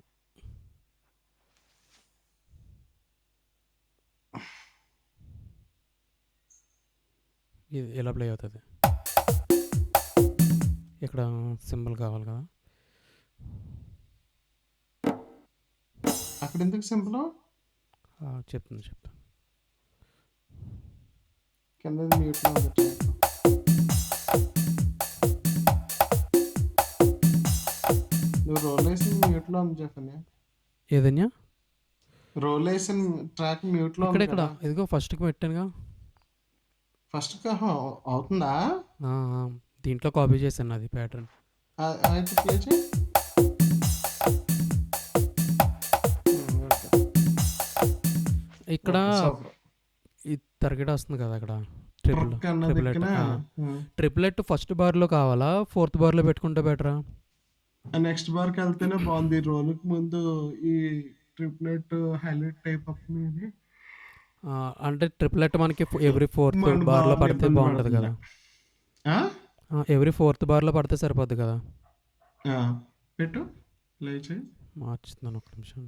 ఇది ఎలా ప్లే అవుతుంది. ఇక్కడ సింబల్ కావాలి కదా. అక్కడ ఎందుకు సింపుల్? చెప్తాను. కింద మ్యూట్లో ఉంది ట్రాక్. నువ్వు రోలేషన్ మ్యూట్లో ఉంది జెఫనీ. ఏదన్నా రోలేషన్ ట్రాక్ మ్యూట్లో ఉంది ఇక్కడ కదా. ఇదిగో ఫస్ట్కి పెట్టానుగా. ఫస్ట్ అవుతుందా? దీంట్లో కాపీ చేశాను అది ప్యాటర్న్. అయితే ప్లే చేయి. ఇక్కడ సూపర్. ఈ తరగతి వస్తుంది కదా, అక్కడ ట్రిక్ అన్నది ఎక్కిన ట్రిపులెట్ ఫస్ట్ బార్లో కావాలా, ఫోర్త్ బార్లో పెట్టుకుంటే బెటరా? నెక్స్ట్ బార్కి వెళ్తేనే బాగుంది. రోల్కి ముందు ఈ ట్రిప్లెట్ హైలైట్ టైప్ అప్ మీద అంటే ట్రిపులెట్ మనకి ఎవ్రీ ఫోర్త్ మన బార్లో బార్లో పడితే ఇబ్బంది బాగుంటుంది కదా. పడుతుంది. ఎవ్రీ ఫోర్త్ బార్లో పడితే సరిపోద్ది కదా. పెట్టు, ప్లే చేయి. మార్చుతున్నాను, ఒక నిమిషం.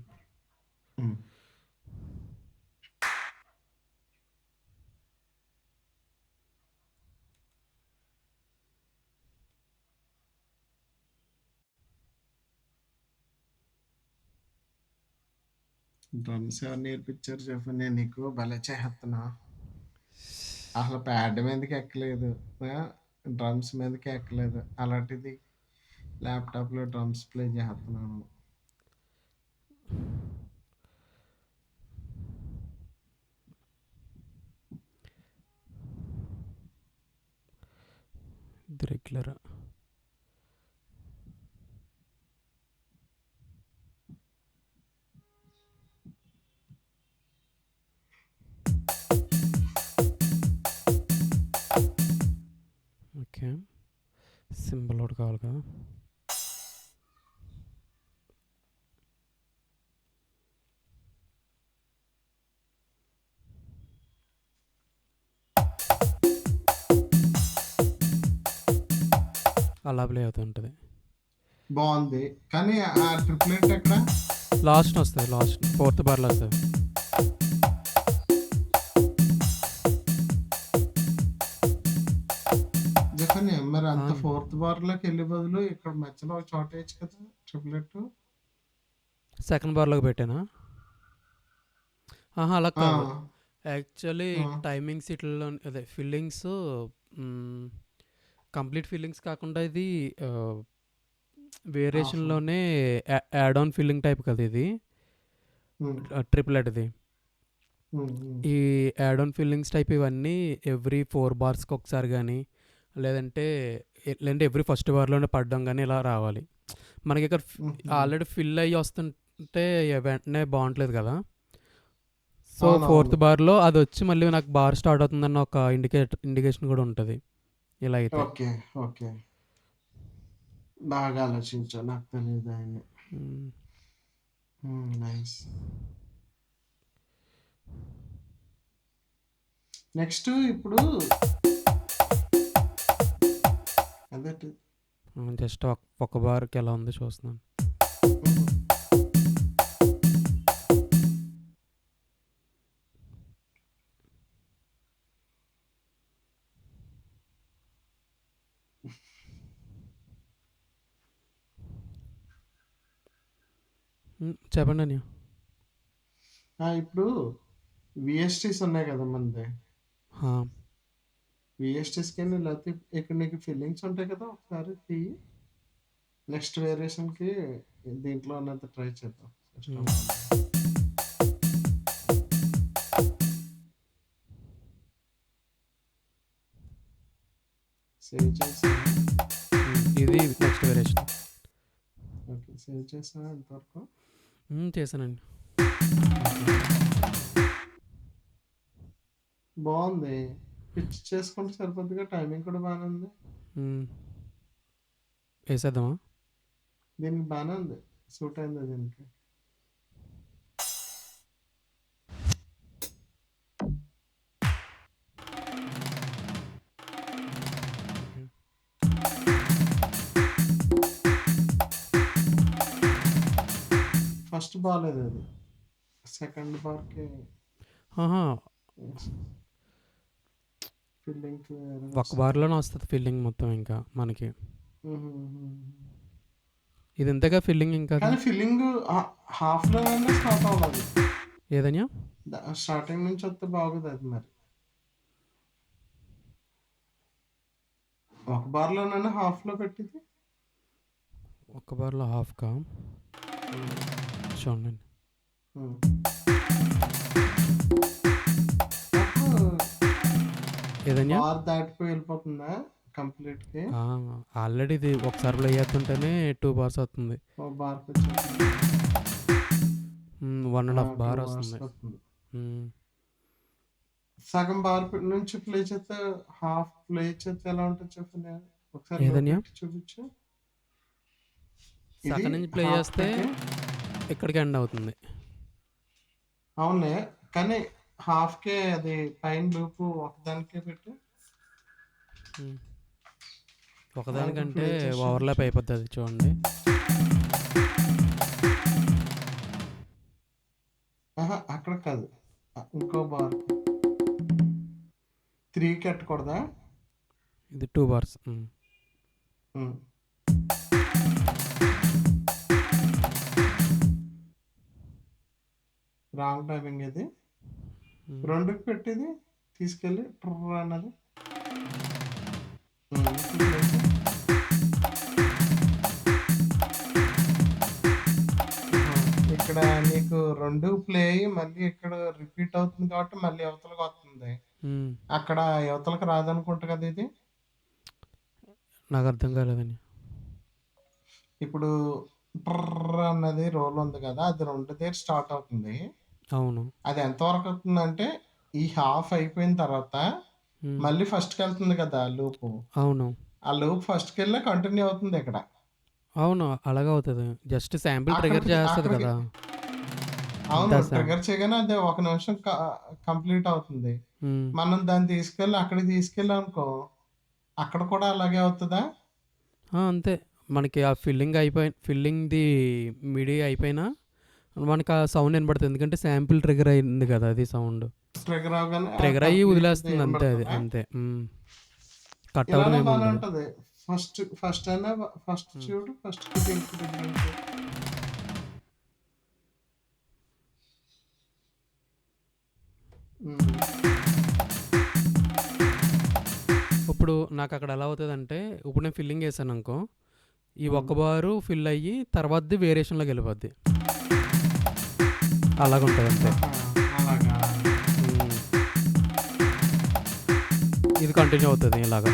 డ్రమ్స్ ఎవరు నేర్పించారు చెప్పండి, నీకు భలే చేస్తున్నా. అసలు ప్యాడ్ మీదకి ఎక్కలేదు, డ్రమ్స్ మీదకి ఎక్కలేదు. అలాంటిది ల్యాప్టాప్లో డ్రమ్స్ ప్లే చేస్తున్నాను. ఇది రెగ్యులరా? ఓకే, సింబల్ ఒకటి కావాలి కదా. అలా ప్లే అవుతుంటుంది. బాగుంది, కానీ ఆ ట్రిప్లెట్ ఎక్కడ? లాస్ట్ వస్తుంది, లాస్ట్ ఫోర్త్ బార్లో వస్తుంది. జఫన్ మరి అంత ఫోర్త్ బార్లోకి వెళ్ళే బదులు ఇక్కడ మధ్యలో ఒక చోట వేయచ్చు కదా ట్రిప్లెట్. సెకండ్ బార్లోకి పెట్టానా? అలా కాదు. యాక్చువల్లీ టైమింగ్స్ ఇట్లలో అదే ఫిల్లింగ్స్, కంప్లీట్ ఫిల్లింగ్స్ కాకుండా ఇది వేరియేషన్లోనే యాడ్ ఆన్ ఫిల్లింగ్ టైప్ కదా ఇది ట్రిపులెట్ది. ఈ యాడ్ ఆన్ ఫిల్లింగ్స్ టైప్ ఇవన్నీ ఎవ్రీ 4 బార్స్కి ఒకసారి కానీ, లేదంటే ఎవ్రీ ఫస్ట్ బార్లోనే పడడం కానీ ఇలా రావాలి. మనకి ఇక్కడ ఆల్రెడీ ఫిల్ అయ్యి వస్తుంటే వెంటనే బాగుంటలేదు కదా. సో ఫోర్త్ అవునవును. బార్లో అది వచ్చి మళ్ళీ నాకు బార్ స్టార్ట్ అవుతుందన్న ఒక ఇండికేషన్ కూడా ఉంటుంది ఇలా అయితే. ఓకే. ఓకే. బాగా ఆలోచించావు. నాకు తెలీదు ఆయన్ని. మ్మ్. నైస్. నెక్స్ట్ ఇప్పుడు అదే జస్ట్ ఒక బార్కి ఎలా ఉందో చూస్తున్నాను. చెప్పండి అని. ఇప్పుడు విఎస్టీస్ ఉన్నాయి కదా మనది. హా, విఎస్టీస్కి లేకపోతే ఇక్కడ నీకు ఫిల్లింగ్స్ ఉంటాయి కదా, ఒకసారి తీయి. నెక్స్ట్ వేరియేషన్కి దీంట్లో ఉన్నంత ట్రై చేద్దాం. సిస్టమ్ సేవ్ చేసా. ఇది నెక్స్ట్ వేరియేషన్. ఓకే, సేవ్ చేసా ఇంతవరకు. చేశానండి. బాగుంది. పిచ్ చేసుకుంటే సరిపోద్దిగా, టైమింగ్ కూడా బాగానే ఉంది. వేసేద్దామా? దీనికి బాగానే ఉంది, సూట్ అయింది దీనికి. ఫస్ట్ బాగాలేదు అది, సెకండ్ బార్కి ఫిల్లింగ్ ఒక బార్లోనే వస్తుంది ఫిల్లింగ్ మొత్తం ఇంకా మనకి. ఇది ఎంతగా ఫిల్లింగ్ ఇంకా కానీ ఫిల్లింగ్ హాఫ్లోనే స్టార్ట్ అవ్వాలి. ఏదైనా స్టార్టింగ్ నుంచి వస్తే బాగుంది అది. మరి ఒక బార్లోనే హాఫ్లో పెట్టింది. ఒక బార్లో హాఫ్కా చూడండి. ఏదైనా బార్ దాటిపోయి వెళ్ళిపోతుందా కంప్లీట్‌కి? ఆల్రెడీ ఇది ఒకసారి ప్లే చేస్తుంటేనే 2 బార్స్ వస్తుంది. ఓ బార్కి వచ్చేసింది. 1.5 2 బార్ బార్స్ వస్తుంది. వస్తుంది. సగం బార్ నుంచి ప్లే చేస్తే, హాఫ్ ప్లే చేస్తే ఎలా ఉంటుంది చెప్పండి ఒకసారి. ఏదైనా చూపించు. సగం నుంచి ప్లే చేస్తే ఇక్కడికి ఎండ్ అవుతుంది. అవునే, కానీ హాఫ్కే అది పైన లూపు ఒకదానికే పెట్టి, ఒకదానికంటే ఓవర్లాప్ అయిపోతుంది చూడండి. అక్కడ కాదు, ఇంకో బార్ 3కి కట్టకూడదా? ఇది 2 బార్స్. రాంగ్ టైమింగ్ ఇది. 2కి పెట్టేది తీసుకెళ్ళి ట్రర్ అన్నది. ఇక్కడ నీకు 2 ప్లే అయ్యి మళ్ళీ ఇక్కడ రిపీట్ అవుతుంది కాబట్టి మళ్ళీ అవతలకు వస్తుంది. అక్కడ యువతలకు రాదనుకుంటా కదా ఇది. నాకు అర్థం కాలేదని. ఇప్పుడు ట్రర్ అన్నది రోల్ ఉంది కదా, అది 2 దగ్గర స్టార్ట్ అవుతుంది. అవును. అది ఎంతవరకు అవుతుందంటే, ఈ హాఫ్ అయిపోయిన తర్వాత మళ్ళీ ఫస్ట్కి వెళ్తుంది కదా లూపు. అవును. ఆ లూప్ ఫస్ట్కి వెళ్ళి కంటిన్యూ అవుతుంది ఇక్కడ. అవును, అలాగే అవుతుంది. జస్ట్ శాంపిల్ ట్రిగర్ చేస్తుంది కదా. అవును, ట్రిగర్ చేయగానే అది 1 నిమిషం కంప్లీట్ అవుతుంది. మనం దాన్ని తీసుకెళ్ళి అక్కడికి తీసుకెళ్ళాం అనుకో, అక్కడ కూడా అలాగే అవుతుందా? అంతే. మనకి ఆ ఫిల్లింగ్ది మిడి అయిపోయినా మనకి ఆ సౌండ్ వినబడుతుంది. ఎందుకంటే శాంపిల్ ట్రిగర్ అయింది కదా, అది సౌండ్ ట్రిగర్ అయ్యి వదిలేస్తుంది అంతే. అది అంతే. కట్ అవ్వడం ఏమి ఉండదు. ఫస్ట్ అయినా ఫస్ట్ చూడు, ఫస్ట్ ఇప్పుడు నాకు అక్కడ ఎలా అవుతుంది అంటే, ఇప్పుడు నేను ఫిల్లింగ్ వేసాను అనుకో, ఈ ఒక్క బారు ఫిల్ అయ్యి తర్వాతది వేరియేషన్లోకి వెళ్ళిపోద్ది. అలాగుంటుంది అంతే. ఇది కంటిన్యూ అవుతుంది ఇలాగా.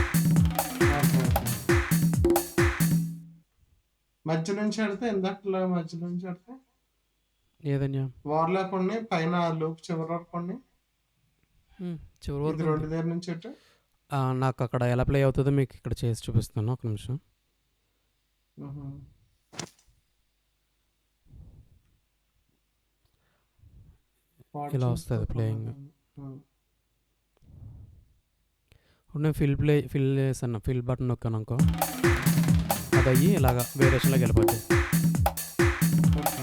మధ్య నుంచి ఆడితే ఇందాక మధ్య నుంచి ఆడితే ఏదన్యా? వార్లాక్ ఉన్నాయి పైన లూప్ చివరి వరకు ఉన్నాయి. చివరి ఇది వరకు ఉంది. 2 దగ్గర నుంచి ఎటు? నాకు అక్కడ ఎలా ప్లే అవుతుందో మీకు ఇక్కడ చేసి చూపిస్తాను, ఒక నిమిషం. హుహు. ఇలా ఫార్చ్యూన్స్ వస్తుంది ప్లేయింగ్. హ్మ్. ఇప్పుడు నేను ఫిల్ చేశాను, ఫిల్ బటన్ నొక్కాను అనుకో, అది అయ్యి ఇలాగా వేరియేషన్లోకి వెళ్ళిపోద్ది. ఓకే.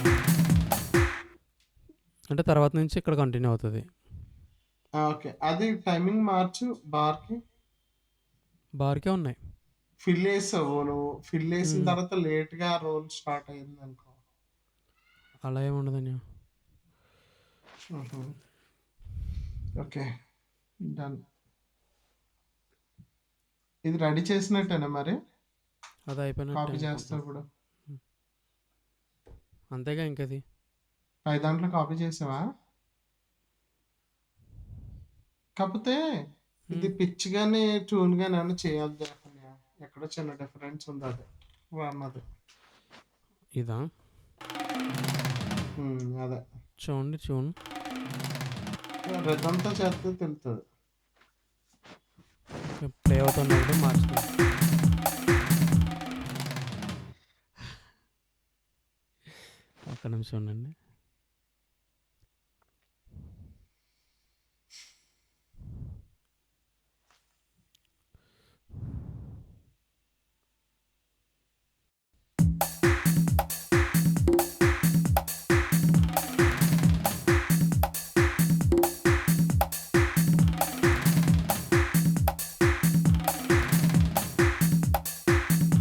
అంటే తర్వాత నుంచి ఇక్కడ కంటిన్యూ అవుతుంది. ఓకే. అది టైమింగ్ మార్చు బార్‌కి. బార్కే ఉన్నాయి. ఫిల్ చేసావు నువ్వు. ఫిల్ చేసిన మ్మ్. తర్వాత లేట్‌గా రోల్ స్టార్ట్ అయిందనుకో. అలా ఏమి ఉండదన్యా. హుహు. ఓకే. డన్. ఇది రెడీ చేసినట్టేనా మరి? అది అయిపోయినట్టే కాపీ అనుకుంటున్నా. చేస్తావు ఇప్పుడు. అంతేగా ఇంకది. పై దాంట్లో కాపీ చేసావా? కాకపోతే ఇది మ్మ్. పిచ్ గాని, ట్యూన్ గాని ఏమన్నా చేయాలి జరగనయ్య. ఎక్కడో చిన్న డిఫరెన్స్ ఉంది అది. అన్నది. ఇదా అదే. చూడండి, చూడండి. రిథమ్‌తో చేస్తే తెలుస్తది. ప్లే అవుతున్నప్పుడు మార్చుతాను. ఒక్క నిమిషం ఉండండి.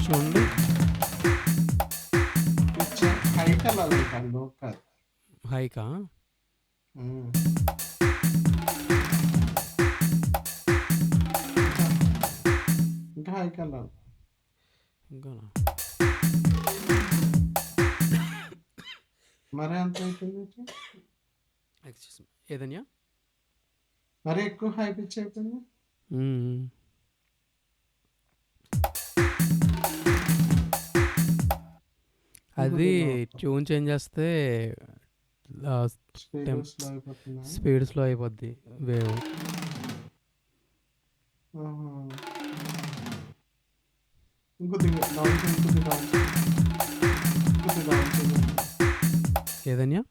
చూడండి, పిచ్ హైట్ వెళ్ళాలి కానీ లో కాదు. హైకా. హ్మ్. ఇంకా హైకి వెళ్ళాలి. ఇంకా మరి ఎంత అయిపోయింది ఇది? ఎక్స్క్యూజ్ మీ, ఏదన్యా? మరి ఎక్కువ హై పిచ్ అయిపోయింది. అది ఇంకొద్దిగా ట్యూన్ చేంజ్ చేస్తే స్పీడ్ స్లో అయిపోతుందా? స్పీడ్ స్లో అయిపోద్ది వేవ్. ఆహా. ఇంకొద్దిగా డౌన్ చేయి, ఇంకొద్దిగా డౌన్ చేయి. ఇంకొద్దిగా డౌన్ చేయి. ఏదన్యా?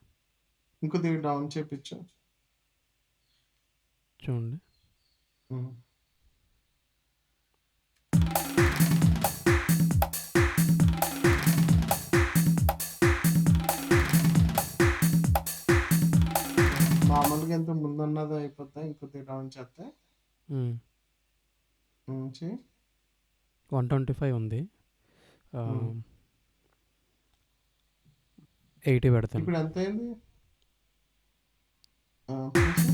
ఇంకొద్దిగా డౌన్ చేయించు. చూడండి. మామూలుగా ఎంత ముందున్నది అయిపోద్దా ఇంకొద్దిగా డౌన్ చేస్తే? చేయి. 125 ఉంది, ఉమ్. 80 పెడతాను. ఇప్పుడు ఎంత అయింది? చూసి.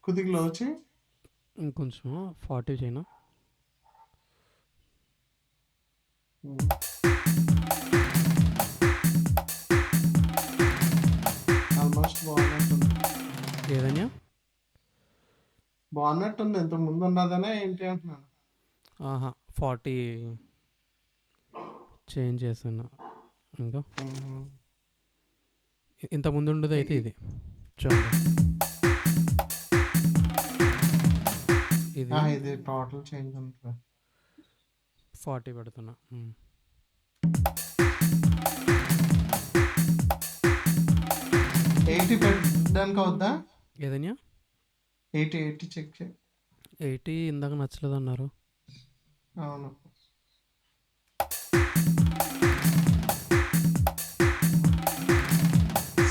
కొద్దిగా లో చేయి. ఇంకొంచెం 40 చేయనా? ఆల్మోస్ట్ బాగున్నట్టుంది. ఏదన్యా? బాగున్నట్టుంది. ఇంత ముందు ఉన్నదనే ఏంటి అంటున్నాను. 40 చేంజ్ చేశాను. ఇంకా ఇంత ముందు ఉండేది అయితే ఇది చూడండి. ఇది టోటల్ చేంజ్ ఉంటుంది. 40 పెడుతున్నా. 80 పెట్టడానికి అవుద్దా? ఏదన్యా? 80 చెక్ చేయి. 80 ఇందాక నచ్చలేదు అన్నారు. అవును.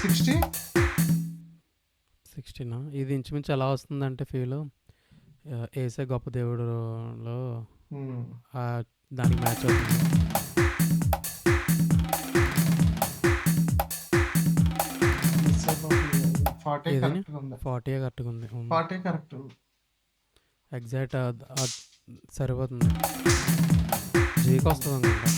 సిక్స్టీ 60నా? ఇది ఇంచుమించు ఎలా వస్తుందంటే ఫీల్ ఏసే గొప్ప దేవుడులో దానికి మ్యాచ్ అవుతుంది. ఏదైనా 40 కరెక్ట్గా ఉంది. 40 కరెక్ట్. ఎగ్జాక్ట్ సరిపోతుంది. జీకి వస్తుంది అనుకుంటా.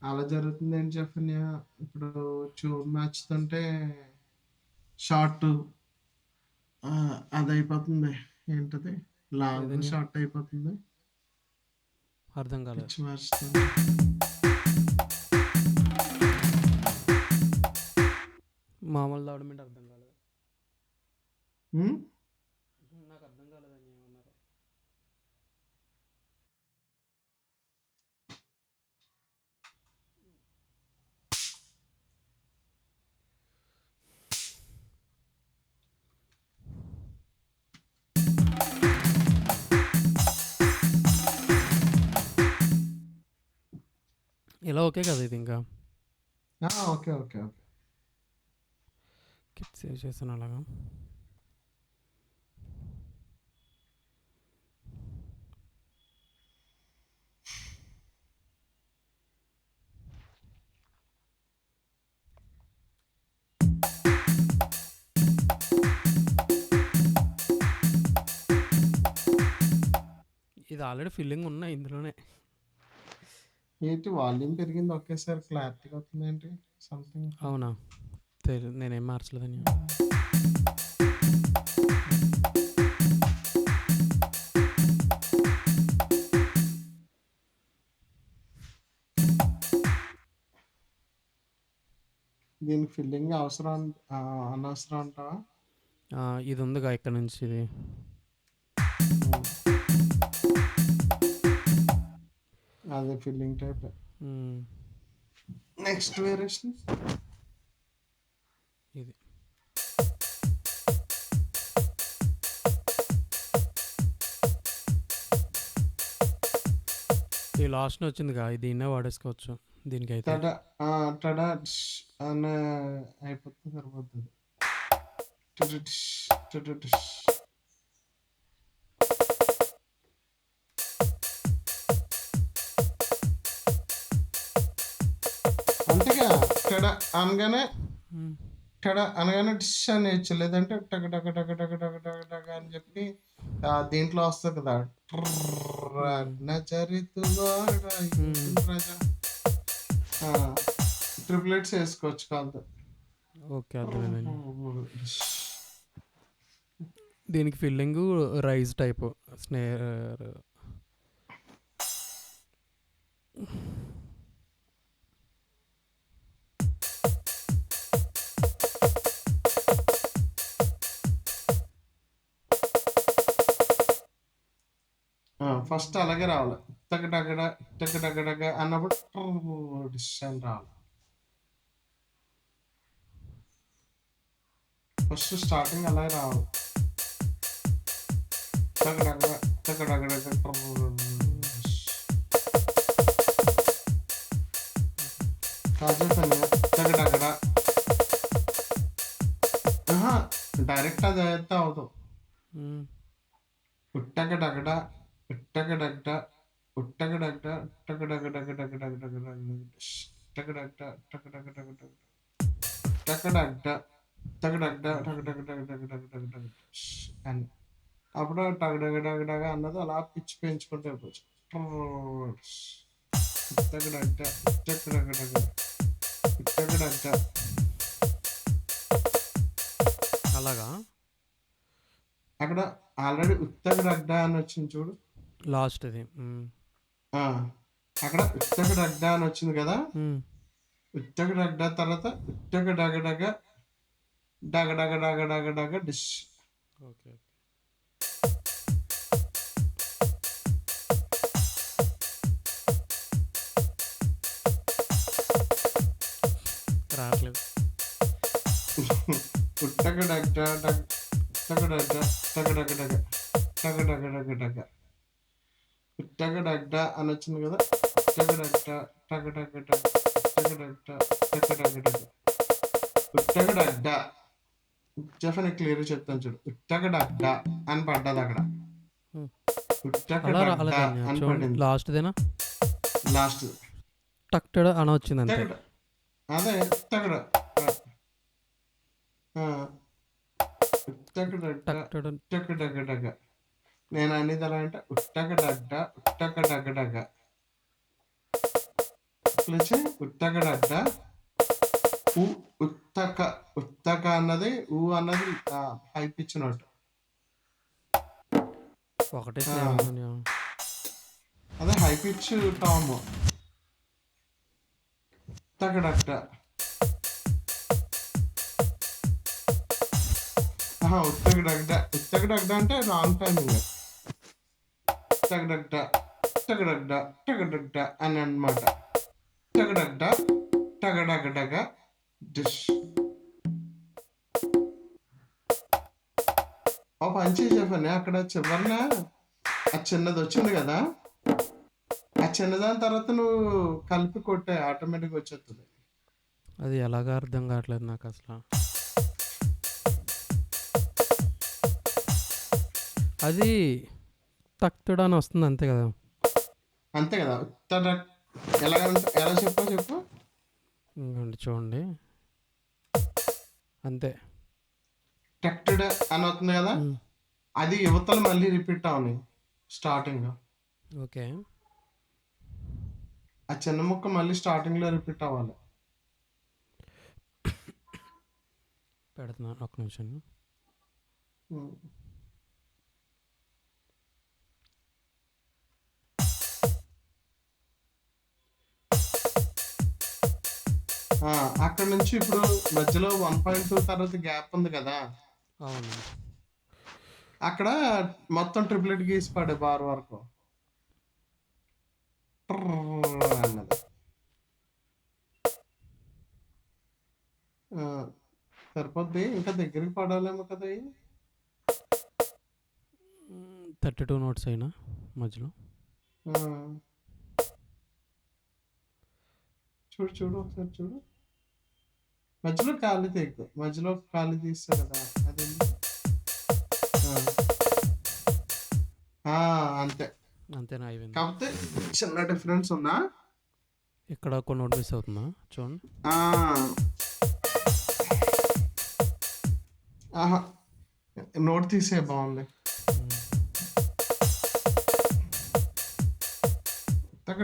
అలా జరుగుతుంది ఏంటి చెప్పిన ఇప్పుడు చూడు మ్యాచ్ తంటే షార్ట్ అది అయిపోతుంది. ఏంటది లాంగ్ ఏదని షార్ట్ అయిపోతుంది. అర్థం కాలేదు. పిచ్ మార్చుతుంది. మామూలు దావడమేంటి అర్థం కాలేదు. ఉమ్? నాకు అర్థం కాలేదని ఏమన్నారు. ఇలా ఓకే కదా ఇది ఇంకా ఓకే ఓకే ఓకే. సేవ్ చేస్తాను అలాగా. ఇది ఆల్రెడీ ఫిల్లింగ్ ఉన్నాయి ఇందులోనే. ఏంటి వాల్యూమ్ పెరిగింది ఒకేసారి క్లారిటీగా వస్తుంది ఏంటి సంథింగ్. అవునా నేనేం మార్చలేదని. దీనికి ఫిల్లింగ్ అవసరం అనవసరం అంటావా? ఇది ఉందిగా ఇక్కడ నుంచి ఇది. అదే ఫిల్లింగ్ టైప్. నెక్స్ట్ వేరియేషన్ ఇది ఈ లాస్ట్ వచ్చిందిగా దీన్నే వాడేసుకోవచ్చు దీనికైతే. టడా డిష్ అని అయిపోతుంది సరిపోతుంది. Dish dish. అంతేగా టడా అనగానే టడా అనగానే డిష్ అని వేయచ్చు, లేదంటే టక టక టక టక టక టక టక అని చెప్పి దీంట్లో వస్తుంది కదా ట్రిప్లెట్స్ వేసుకోవచ్చు కాదు. ఓకే అర్థమైంది. దీనికి filling rice type snare. First అలాగే రావాలి. టగడగడ టగడగడగ అన్నప్పుడు డిష్ అని రావాలి. ఫస్ట్ స్టార్టింగ్ అలాగే రావాలి. టగడగడ టగడగడగ టగడగడ. డైరెక్ట్ అది అయితే అవుతాం. ఉట్టగడగడ ఉట్టగడగడ ఉట్టగడగడ టగడగడగడగడగడగడ టగడగడ టగడగడగడ టగడగడ టగడగడ టగడగడగడగడగడ అని అప్పుడు టగడగడగడగ అన్నది అలా పిచ్చి పెంచుకుంటే అయిపోవచ్చు. టగడగడ టగడగడగ టగడగడ. అలాగా అక్కడ ఆల్రెడీ ఉత్తగడగడ అని వచ్చింది చూడు లాస్ట్ అది. అక్కడ ఉత్తగడగడ అని వచ్చింది కదా. ఉత్తగడగడ తర్వాత ఉత్తగడగడగ డగడగడగడగడగ డిష్. ఓకే రావట్లేదు. ఉట్టగడగడ టగడగడ టగడగడగ టగడగడగడగ ఉట్టగడగడ అని వచ్చింది కదా. ఉట్టగడగడ టగడగడ టగడగడ టగడగడగ ఉట్టగడగడ. చెప్పని క్లియర్ చెప్తాను చూడు. ఉట్టగడగడ అని పడ్డది అక్కడ. ఉట్టగడగడ అని పడింది లాస్ట్దేనా. లాస్ట్ టక్టడ అని వచ్చింది అంతే. అదే తగడ ఉట్టగడగడ. నేను అనేది ఎలా అంటే ఉట్టగడగడ ఉట్టగడగడగ లోపల వచ్చి ఉత్తగడడ్డ ఉ ఉత్తక ఉత్తక అన్నది అన్నది హై పిచ్ నోట్. ఒకటే ఆ, సేమ్ ఉందన్య. అదే హై పిచ్ టామ్. ఉత్తగడడ్డ ఉత్తగడడ్డ ఉత్తగడడ్డ అంటే రాంగ్ టైమింగ్. ఉత్తగడడ్డ ఉత్తగడడ్డ ఉత్తగడడ్డ అని అన్నమాట. ఉత్తగడడ్డ టగడగడగ డిష్. ఓ పని చేసేపని అక్కడ చివరిన ఆ చిన్నది వచ్చింది కదా, ఆ చిన్నదాని తర్వాత నువ్వు కలిపి కొట్టే ఆటోమేటిక్ వచ్చేస్తుంది. అది ఎలాగా అర్థం కావట్లేదు నాకు అసలు. అది తక్తుడు అని వస్తుంది అంతే కదా. అంతే కదా. ఎలా ఎలా చెప్పు. ఇంకోండి చూడండి, అంతే. టెక్టెడ్ అని అవుతుంది కదా, ఉమ్, అది యువతలు మళ్ళీ రిపీట్ అవని స్టార్టింగ్. ఓకే ఆ చిన్న ముక్క మళ్ళీ స్టార్టింగ్ లో రిపీట్ అవ్వాలి. పెడుతున్నాను ఒక్క నిమిషం. ఉమ్. అక్కడ నుంచి ఇప్పుడు మధ్యలో 1.2 తర్వాత గ్యాప్ ఉంది కదా, అవును. అక్కడ మొత్తం ట్రిప్లెట్ గీసి పడే బార్ వరకు ట్రర్ అన్నది. ఆ, సరిపోద్ది. ఇంకా దగ్గరికి పడాలేమో కదా ఇవి. 32 నోట్స్ అయినా మధ్యలో. ఆ, చూడు ఒకసారి చూడు. మధ్యలో ఖాళీ తెగ్గు, మధ్యలో ఖాళీ తీస్తా కదా అది. అంతే. అంతేనా అయిపోయింది. కాకపోతే చిన్న డిఫరెన్స్ ఉందా, ఇక్కడ ఒక నోట్ మిస్ అవుతుందా చూడండి. ఆహా, నోట్ తీసే బాగుంది. టగ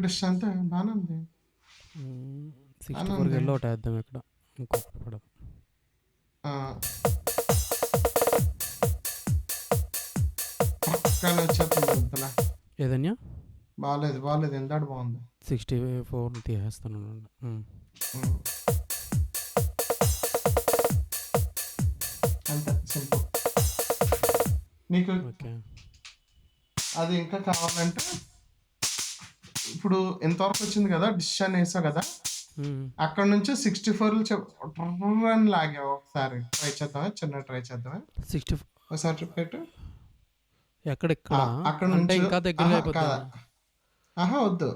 డిష్ అంతే బాగానే ఉంది. 64 గెల్లో ఒకటి వేద్దాం ఇక్కడ, ఇంకొకటి పడదు. పక్కన వచ్చేస్తుంది వద్దులా. ఏదన్యా బాగాలేదు ఎందాడు బాగుంది. 64 తీసేస్తాను. అంతే సింపుల్. నీకు ఓకే అది ఇంకా కావాలంటే ఇప్పుడు ఎంతవరకు వచ్చింది కదా, డిష్ అని వేసావు కదా, అక్కడ నుంచి 64 అని లాగావు. ఒకసారి ట్రై చేద్దామా, చిన్న ట్రై చేద్దామా, 60 ఒకసారి పెట్టు. ఎక్కడ అక్కడ అంటే నుంచి ఇంకా దగ్గరగా అయిపోతుంది. వద్దు.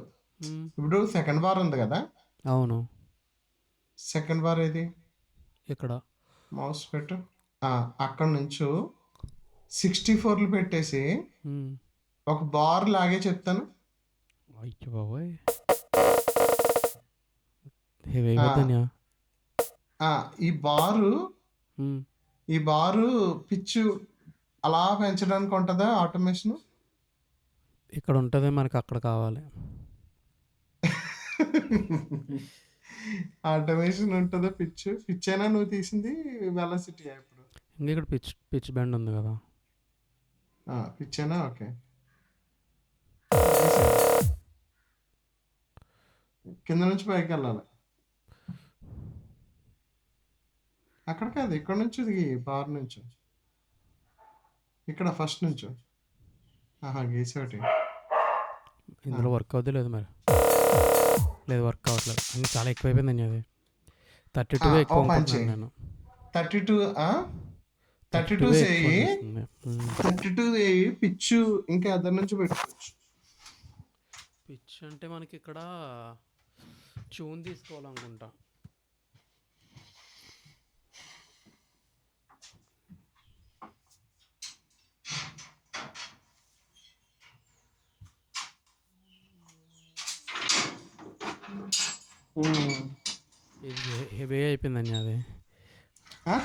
ఇప్పుడు సెకండ్ బార్ ఉంది కదా, అవును. సెకండ్ బార్ ఏది, ఇక్కడ మౌస్ పెట్టు. అక్కడ నుంచి 64 పెట్టేసి ఒక బార్ లాగే చెప్తాను. అయ్యో బాబోయ్, హెవీ అయిపోతాను. ఈ బారు పిచ్చు అలా పెంచడానికి ఉంటుందా ఆటోమేషన్. ఇక్కడ ఉంటుంది, మనకి అక్కడ కావాలి. ఆటోమేషన్ ఉంటుందా, పిచ్ అయినా నువ్వు తీసింది వెలాసిటీ ఇప్పుడు. ఇంకా ఇక్కడ పిచ్ బెండ్ ఉంది కదా, పిచ్ అయినా ఓకే. కింద నుంచి పైకి వెళ్ళాలి. అక్కడ కాదు, ఇక్కడ నుంచి దిగి బార్ నుంచి, ఇక్కడ ఫస్ట్ నుంచి గీసేటి. ఇందులో వర్క్ అవుతుంది లేదు మరి, లేదు వర్క్ అవ్వట్లేదు. ఇంకా చాలా ఎక్కువైపోయింది అది. 32 ఎక్కువ అనుకుంటున్నాను నేను. 32 వేయి పిచ్చు ఇంకా ఎదరి నుంచి పెట్టుకోవచ్చు. పిచ్ అంటే మనకి ఇక్కడ ట్యూన్ తీసుకోవాలనుకుంటా. ఇది హెవీ అయిపోయిందని అది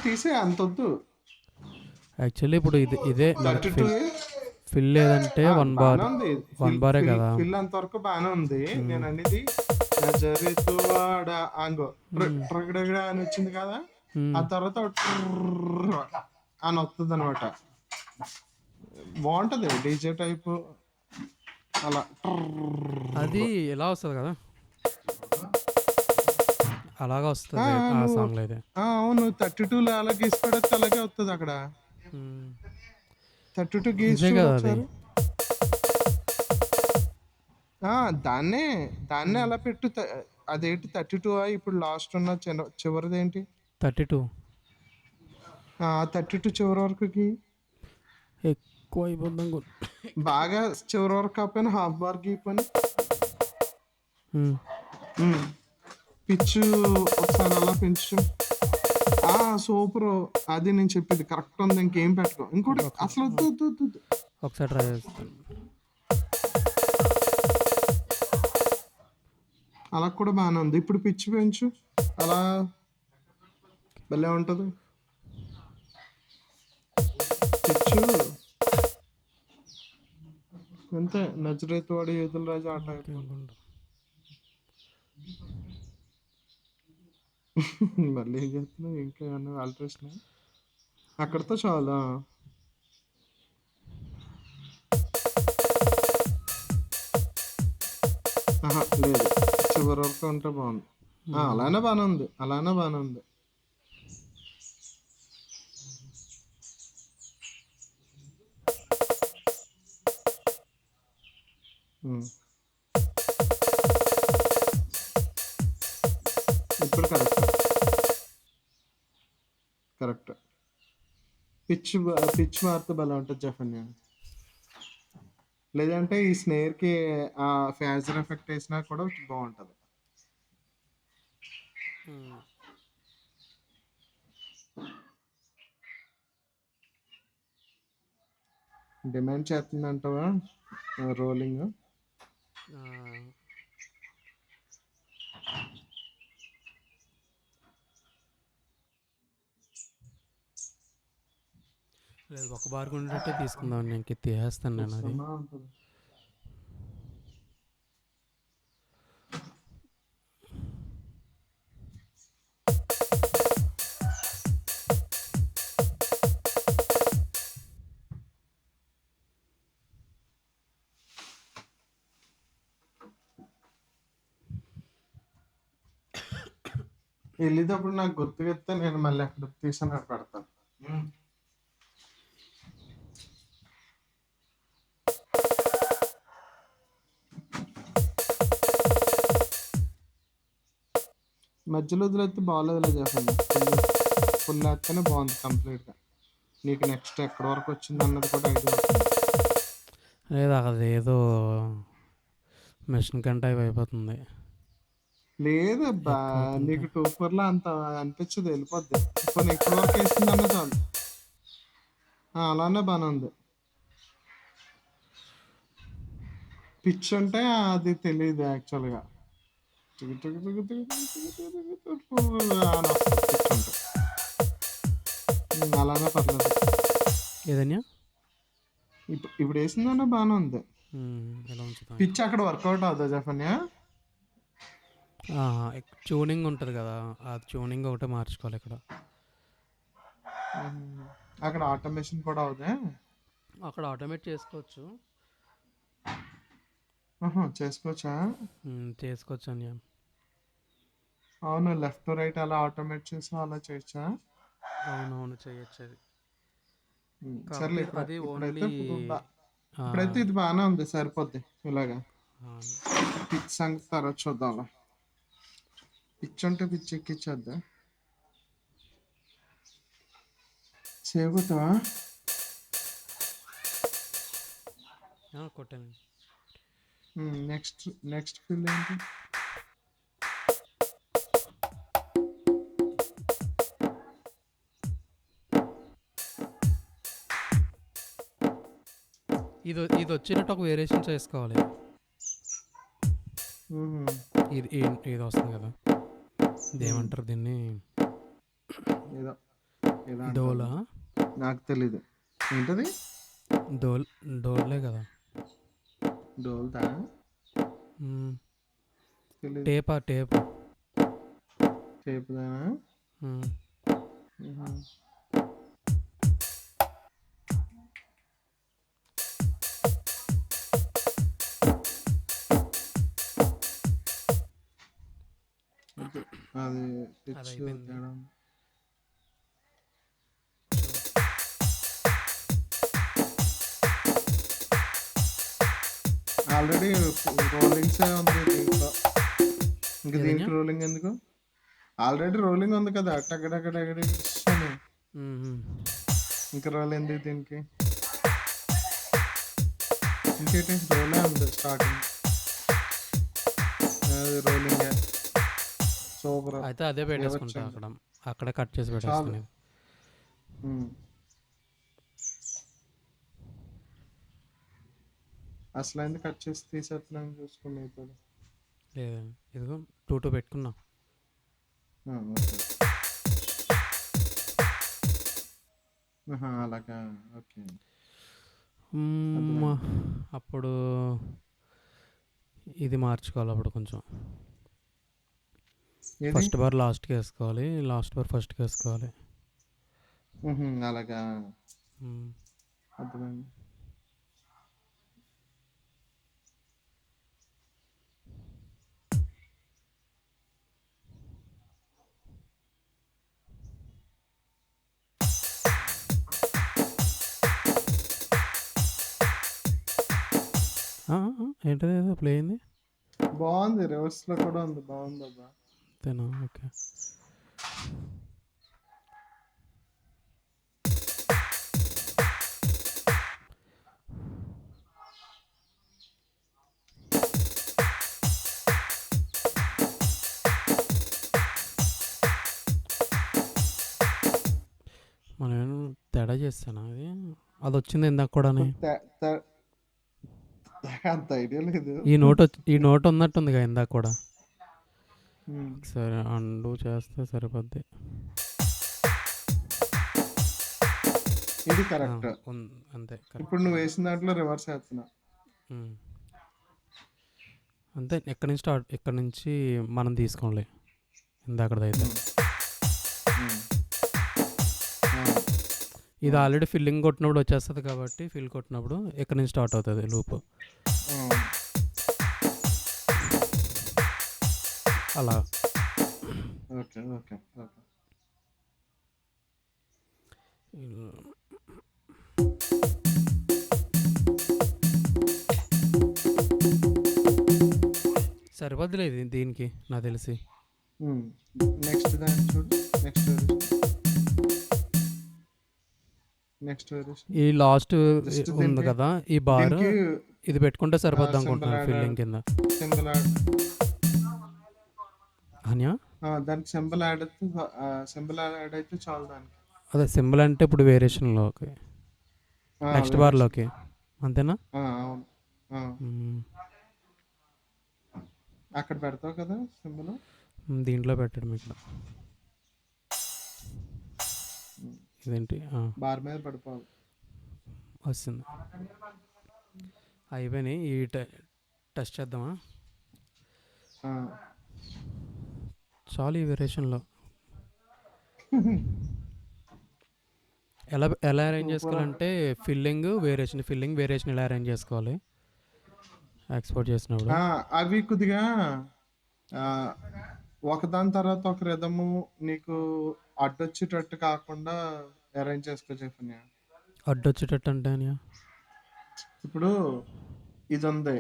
తీసే అంత వద్దు. యాక్చువల్లీ ఇప్పుడు ఇదే ఫిల్ లేదంటే 1 బారే కదా. ఫిల్ అంతవరకు బాగానే ఉంది. నేను అనేది నజరితువాడ అంగో మ్మ్. ట్రగడగడ అని వచ్చింది కదా, ఆ మ్మ్. తర్వాత ట్రర్ అని వస్తుంది అనమాట. బాగుంటది డీజే టైప్ అలా అది ట్రర్. ఎలా వస్తుంది కదా, అలాగా ఆ, వస్తుంది ఆ నువ్వు సాంగ్లో అయితే. అవును 32లో అలా గీసి పడేస్తే అలాగే వస్తుంది అక్కడ. మ్మ్. 32 గీసి ఇదే చూడు కదా అది. ఒకసారి. ఆ, దాన్నే దాన్నే అలా పెట్టు. అదేంటి 32 ఇప్పుడు లాస్ట్ ఉన్న చివరిది ఏంటి? 32 32 చివరి వరకు ఎక్కువ అయిపోద్దాం బాగా చివరి వరకు కాకపోయినా హాఫ్ బార్ గీ పని. పిచ్చు ఒకసారి అలా పెంచు. సూపర్. అది నేను చెప్పింది కరెక్ట్ ఉంది, ఇంకేం పెట్టుకో. ఇంకోటి అసలు వద్దు వద్దు వద్దు వద్దు. ఒకసారి ట్రై చేస్తాను. అలా కూడా బాగానే ఉంది. ఇప్పుడు పిచ్చి పెంచు, అలా భలే ఉంటుంది పిచ్చు. అంతే, నజరేత్ వాడి యూదుల రాజు ఆట ఓకే అయిపోతుంది. అనుకుంటా. మళ్ళీ ఏం చేస్తున్నావు? ఇంకా ఏమన్నా ఆల్ట్రేషన్? అక్కడితో చాలా లేదు, చివరి వరకు ఉంటే బాగుంది. అలానే బాగానే ఉంది, అలానే బాగానే ఉంది. ఇప్పుడు కరెక్ట్ కరెక్ట్. పిచ్ పిచ్ మారితే భలే ఉంటుంది జఫన్యా. లేదంటే ఈ స్నేర్కి ఆ ఫ్యాజర్ ఎఫెక్ట్ వేసినా కూడా బాగుంటుంది. డిమాండ్ చేస్తుందంటావా రోలింగ్? లేదు, ఒక బార్ ఉండేటట్టే తీసుకుందాం. నేను తీసేస్తాను నేను అది. వెళ్ళేటప్పుడు నాకు గుర్తుకెత్తే నేను మళ్ళీ అక్కడ తీసాను అక్కడ పెడతాను. మధ్యలో వదిలేస్తే బాగాలేదు చెప్పండి. ఫుల్ వేస్తేనే బాగుంది కంప్లీట్గా. నీకు నెక్స్ట్ ఎక్కడి వరకు వచ్చింది అన్నది కూడా ఐడియా అవుతుంది. లేదు, అది ఏదో మెషిన్ కంటే అయిపోతుంది. లేదబ్బా, ఎక్కువ అవుతుంటే. నీకు 2-4లో అంత అనిపించదు, వెళ్ళిపోద్ది. కొన్ని ఎక్కడి వరకు వేసింది అన్న చాలు. అలానే బాగానే ఉంది. పిచ్ అంటే అది తెలియదు యాక్చువల్గా. అలానే పర్లేదు. ఏదన్నా ఇప్పుడు వేసిందన్నా బాగానే ఉంది. ఎలా ఉంచుతాం. పిచ్ అక్కడ వర్కౌట్ అవుతుంది జఫన్యా. ట్యూనింగ్ ఉంటుంది కదా, ఆ ట్యూనింగ్ ఒకటే మార్చుకోవాలి ఇక్కడ. అక్కడ ఆటోమేషన్ కూడా అవుదే. అక్కడ ఆటోమేట్ చేసుకోవచ్చు. చేసుకోవచ్చా? చేసుకోవచ్చు అని. అవును, లెఫ్ట్ టు రైట్ అలా ఆటోమేట్ చేసి అలా చేయొచ్చా? అవునవును, చేయొచ్చు అది. సర్లే, కాకపోతే అది ఇప్పుడైతే ఓన్లీ ఇప్పుడైతే ఇది బాగానే ఉంది, సరిపోద్ది ఇలాగా. పిచ్ సంగతి తర్వాత చూద్దాం. పిచ్ అంటే పిచ్ ఎక్కిచ్చేద్దా. సేవ్ అవుతావా? కొట్టాను. నెక్స్ట్ నెక్స్ట్ ఫీల్ ఏంటి? ఇది ఇది వచ్చినట్టు ఒక వేరియేషన్ చేసుకోవాలి. ఇది ఇది వస్తుంది కదా, ఇదేమంటారు దీన్ని? ఏదో డోలా? నాకు తెలీదు ఏంటది. డోలే కదా. డోల్తా? తెలీదు. టేపా టేప్. టేపుదేనా? ఉమ్. హుహు. అది అది అది పిచ్ అయిపోయింది. తేడా ఉంది. ఆల్రెడీ రోలింగ్సే ఉంది దీంట్లో. ఇంక ఏదైనా దీనికి రోలింగ్ ఎందుకు? ఆల్రెడీ రోలింగ్ ఉంది కదా! టకటకటకట అని. ఇంక రోల్ ఎందుకు దీనికి? ఇంకేంటి రోలే ఉంది స్టార్టింగ్. అది రోలింగే. సూపర్. అయితే అదే పెట్టేసుకుంటా ఇవ్వచ్చండి. అక్కడ, అక్కడే కట్ చేసి చాలు. పెట్టేస్తాను ఇది. హ్మ్. అసలైంది కట్ చేసి తీసేస్తున్నాను చూసుకుని ఇప్పుడు. లేదండి, ఇదిగో 2 పెట్టుకున్నా. ఓకే. ఆహా! అలాగా. ఓకే. అర్థమైంది. అప్పుడు ఇది మార్చుకోవాలి అప్పుడు కొంచెం. ఏది? ఫస్ట్ బార్ లాస్ట్కి వేసుకోవాలి, లాస్ట్ బార్ ఫస్ట్కి వేసుకోవాలి. అలాగా. మ్మ్. అర్థమైంది. ఏంటది ఏదో ప్లే అయింది. బాగుంది. రివర్స్‌లో కూడా ఉంది. బాగుందబ్బా! అంతేనా? ఓకే. మనం ఏమైనా తేడా చేస్తానా? అది వచ్చింది ఇందాక కూడా. తే తే అంత ఐడియా లేదు. ఈ నోట్ ఉన్నట్టుందిగా ఇందాక కూడా. హ్మ్. సరే, అండు చేస్తే సరిపోద్ది. ఇది కరెక్ట్. అంతే కరెక్ట్. ఇప్పుడు నువ్వు వేసిన దాంట్లో రివర్స్ చేస్తున్నా. అంతే. ఎక్కడి నుంచి మనం తీసుకోండి ఇందాకదైతే. హ్మ్. అవును. ఇది అవును. ఆల్రెడీ ఫిల్లింగ్ కొట్టినప్పుడు వచ్చేస్తుంది కాబట్టి, ఫిల్ కొట్టినప్పుడు ఎక్కడి నుంచి స్టార్ట్ అవుతుంది లూప్ అవును. అలా. ఓకే. ఓకే. ఓకే. సరిపోద్దులే ఇది దీనికి నాకు తెలిసి. హ్మ్. నెక్స్ట్ దాన్ని చూడు. Next variation. Next variation. ఈ లాస్ట్ జస్ట్ ఉంది దీనికి కదా, ఈ బార్ దీనికి ఇది పెట్టుకుంటే సరిపోద్ది సింబల్ అనుకుంటున్నాను యాడ్ ఫిల్లింగ్ కింద. సింబల్ యాడ్ అన్యా. దానికి సింబల్ యాడ్ అయితే చాలు దానికి. అదే సింబల్ అంటే ఇప్పుడు వేరియేషన్లోకి, నెక్స్ట్ వేరియేషన్. బార్లోకి, అంతేనా? అవును. ఆ! అక్కడ పెడతావు కదా సింబల్. దీంట్లో పెట్టడం ఇక్కడ. ఇదేంటి బార్ మీద పడిపోవాలి. వస్తుంది. అయిపోయినాయి. ఈ టెస్ట్ చేద్దామా? చాలు ఈ వేరియేషన్లో. ఎలా అరేంజ్ చేసుకోవాలంటే ఫిల్లింగ్ వేరియేషన్ ఎలా అరేంజ్ చేసుకోవాలి ఎక్స్పోర్ట్ చేసినప్పుడు. అవి కొద్దిగా ఒకదాని తర్వాత ఒక రిధము నీకు అడ్డొచ్చేటట్టు కాకుండా అరేంజ్ చేసుకో చెప్పిన. అడ్డొచ్చేటట్టు అంటే అన్యా? ఇప్పుడు ఇది ఉంది,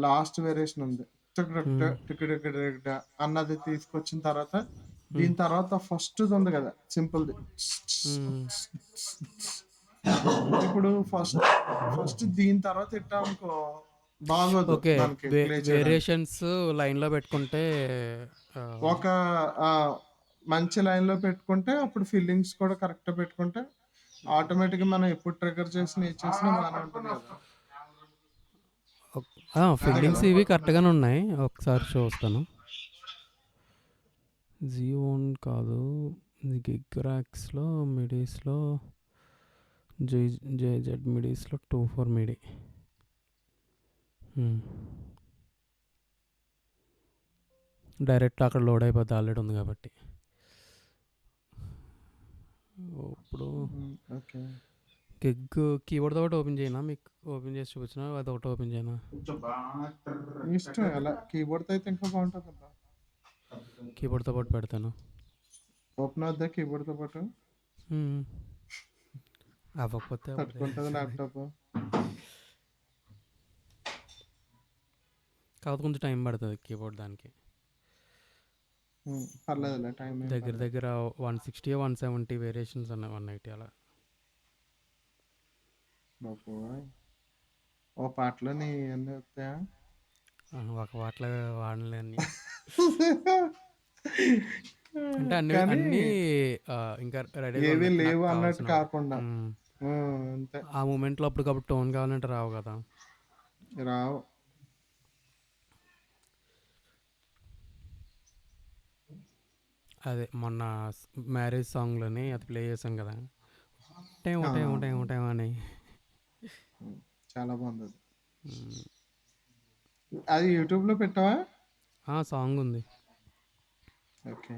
లాస్ట్ వేరియేషన్ ఉంది, టికెట్ అన్నది తీసుకొచ్చిన తర్వాత దీని తర్వాత ఫస్ట్ ఉంది కదా సింపుల్ది. ఇప్పుడు ఫస్ట్ దీని తర్వాత ఇట్టా అనుకో బాగోదు. ఓకే. మనకి ప్లే చేయడానికి వేరియేషన్స్ లైన్లో పెట్టుకుంటే ఒక మంచి లైన్లో పెట్టుకుంటే అప్పుడు ఫిల్లింగ్స్ కూడా కరెక్ట్గా పెట్టుకుంటే ఆటోమేటిక్గా మనం ఎప్పుడు ట్రిగర్ చేసినా ఏ చేసినా బాగానే ఉంటుంది కదా. ఫిల్లింగ్స్ ఇవి కరెక్ట్గానే ఉన్నాయి. ఒకసారి చూస్తాను. జీఓన్ కాదు, గిగ్రాక్స్లో మిడీస్లో జేజెడ్ మిడీస్లో 24 మిడీ. డైరెక్ట్ అక్కడ లోడ్ అయిపోద్ది, ఆల్రెడీ ఉంది కాబట్టి. ఇప్పుడు ఓకే. గిగ్ కీబోర్డ్తో ఒకటి ఓపెన్ చేయనా, మీకు ఓపెన్ చేసి చూపించిన అది ఒకటి ఓపెన్ చేయనా? ఇష్టం ఎలా కీబోర్డ్తో అయితే ఇంకా బాగుంటుంది కదా. కీబోర్డ్తో పాటు పెడతాను. ఓపెన్ అవుద్దా కీబోర్డ్తో పాటు? మ్మ్. అవ్వకపోతే అవ్వదు. తట్టుకుంటుంది ల్యాప్టాప్. కాకపోతే కొంచెం టైం పడుతుంది కీబోర్డ్ దానికి. పర్లేదులే, టైం ఏం దగ్గర పర్లేదు. దగ్గర 160 170 వేరియేషన్స్ ఉన్నాయి, 180 అలా. బాబోయ్, ఓ పాటలో నీ అన్నీ వస్తాయా? ఒక వాటిలో వాడలే అన్ని. అంటే అన్ని కానీ అన్నీ ఇంకా రెడీగా ఏవి ఉన్నాయి నాకు లేవు అన్నట్టు కావాల్సినవి. కాకుండా. అంతే, ఆ మూమెంట్లో అప్పటికప్పుడు టోన్ కావాలంటే రావు కదా. రావు. అదే మొన్న మ్యారేజ్ సాంగ్లోని అది ప్లే చేసాం కదా, టైం ఆ, టైం టైం టైం అని. చాలా బాగుంది అది. మ్మ్. అది యూట్యూబ్లో పెట్టావా? సాంగ్ ఉంది. ఓకే.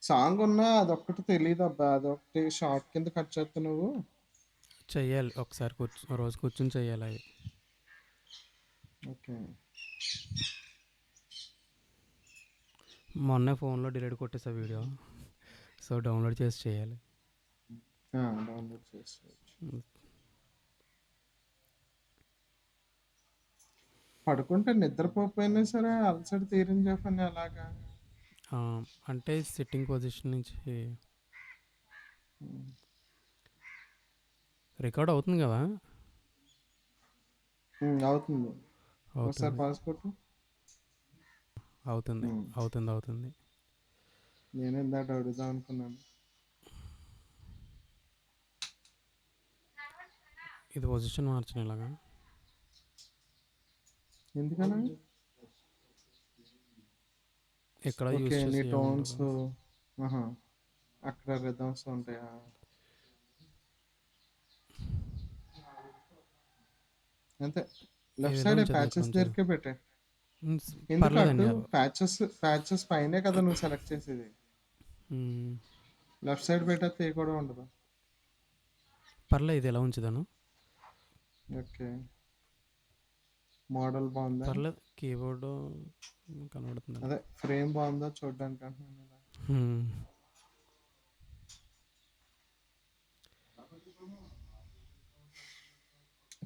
సాంగ్ ఉన్నా అదొక్కటి తెలియదు అబ్బా, అదొకటి షార్ట్ కింద కట్ చేస్తా నువ్వు. చెయ్యాలి ఒకసారి రోజు కూర్చొని చెయ్యాలి అది. ఓకే. మొన్నే ఫోన్లో డిలీట్ కొట్టేసా వీడియో, సో డౌన్లోడ్ చేసి చేయాలి. డౌన్లోడ్ చేసుకోవచ్చు. మ్మ్. పడుకుంటే నిద్రపోకపోయినా సరే అలసట తీరని చెప్పని అలాగా. అంటే సిట్టింగ్ పొజిషన్ నుంచి రికార్డ్ అవుతుంది కదా. అవుతుంది. ఒకసారి అవుతుంది పాస్ కొట్టు. అవుతుంది ఉమ్, అవుతుంది అవుతుంది. నేను ఇందాక అడుగుదాం అనుకున్నాను. ఇది పొజిషన్ మార్చిన ఇలాగా. ఎందుకనా? ఇక్కడ యూస్ ఓకే, నీ చేసి టోన్స్. అక్కడ రిథమ్స్ ఉంటాయా? అంతే. లెఫ్ట్ ఏదో సైడ్ ఉంచదు ప్యాచెస్ కొంచెం. దగ్గరికే పెట్టే. మ్, ఎందుకు అటు పర్లేదండి. ప్యాచెస్ పైనే కదా నువ్వు సెలెక్ట్ చేసేది. మ్, లెఫ్ట్ సైడ్ పెట్టేస్తే ఏ కూడా ఉండదు. పర్లేదు, ఇది ఎలా ఉంచుదాను. ఓకే. మోడల్ బాగుందా? పర్లేదు, కీబోర్డ్ కనబడుతుంది. అదే ఫ్రేమ్ బాగుందా చూడడానికి అంటున్నాను ఇలా. మ్,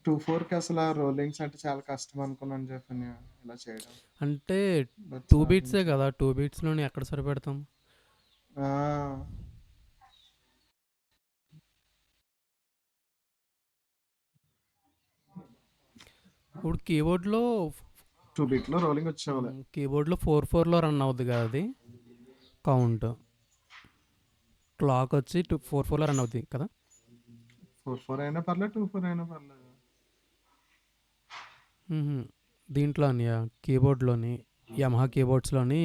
2/4కి అసలు రోలింగ్స్ అంటే చాలా కష్టం అనుకున్నాను చెప్పని ఇలా చేయడం. అంటే బట్ 2 బీట్సే కదా, 2 బీట్స్లోని ఎక్కడ సరిపెడతాం. ఆ, ఇప్పుడు కీబోర్డ్లో 2 బిట్లో రోలింగ్ వచ్చేవాళ్ళే. 4/4లో రన్ అవుద్ది కదా అది కౌంట్. క్లాక్ వచ్చి 4/4లో రన్ అవుద్ది కదా. 4/4 అయినా పర్లేదు, 2/4 అయినా పర్లేదు. మ్హూ. దీంట్లోని కీబోర్డ్లోని యమహా కీబోర్డ్స్లోని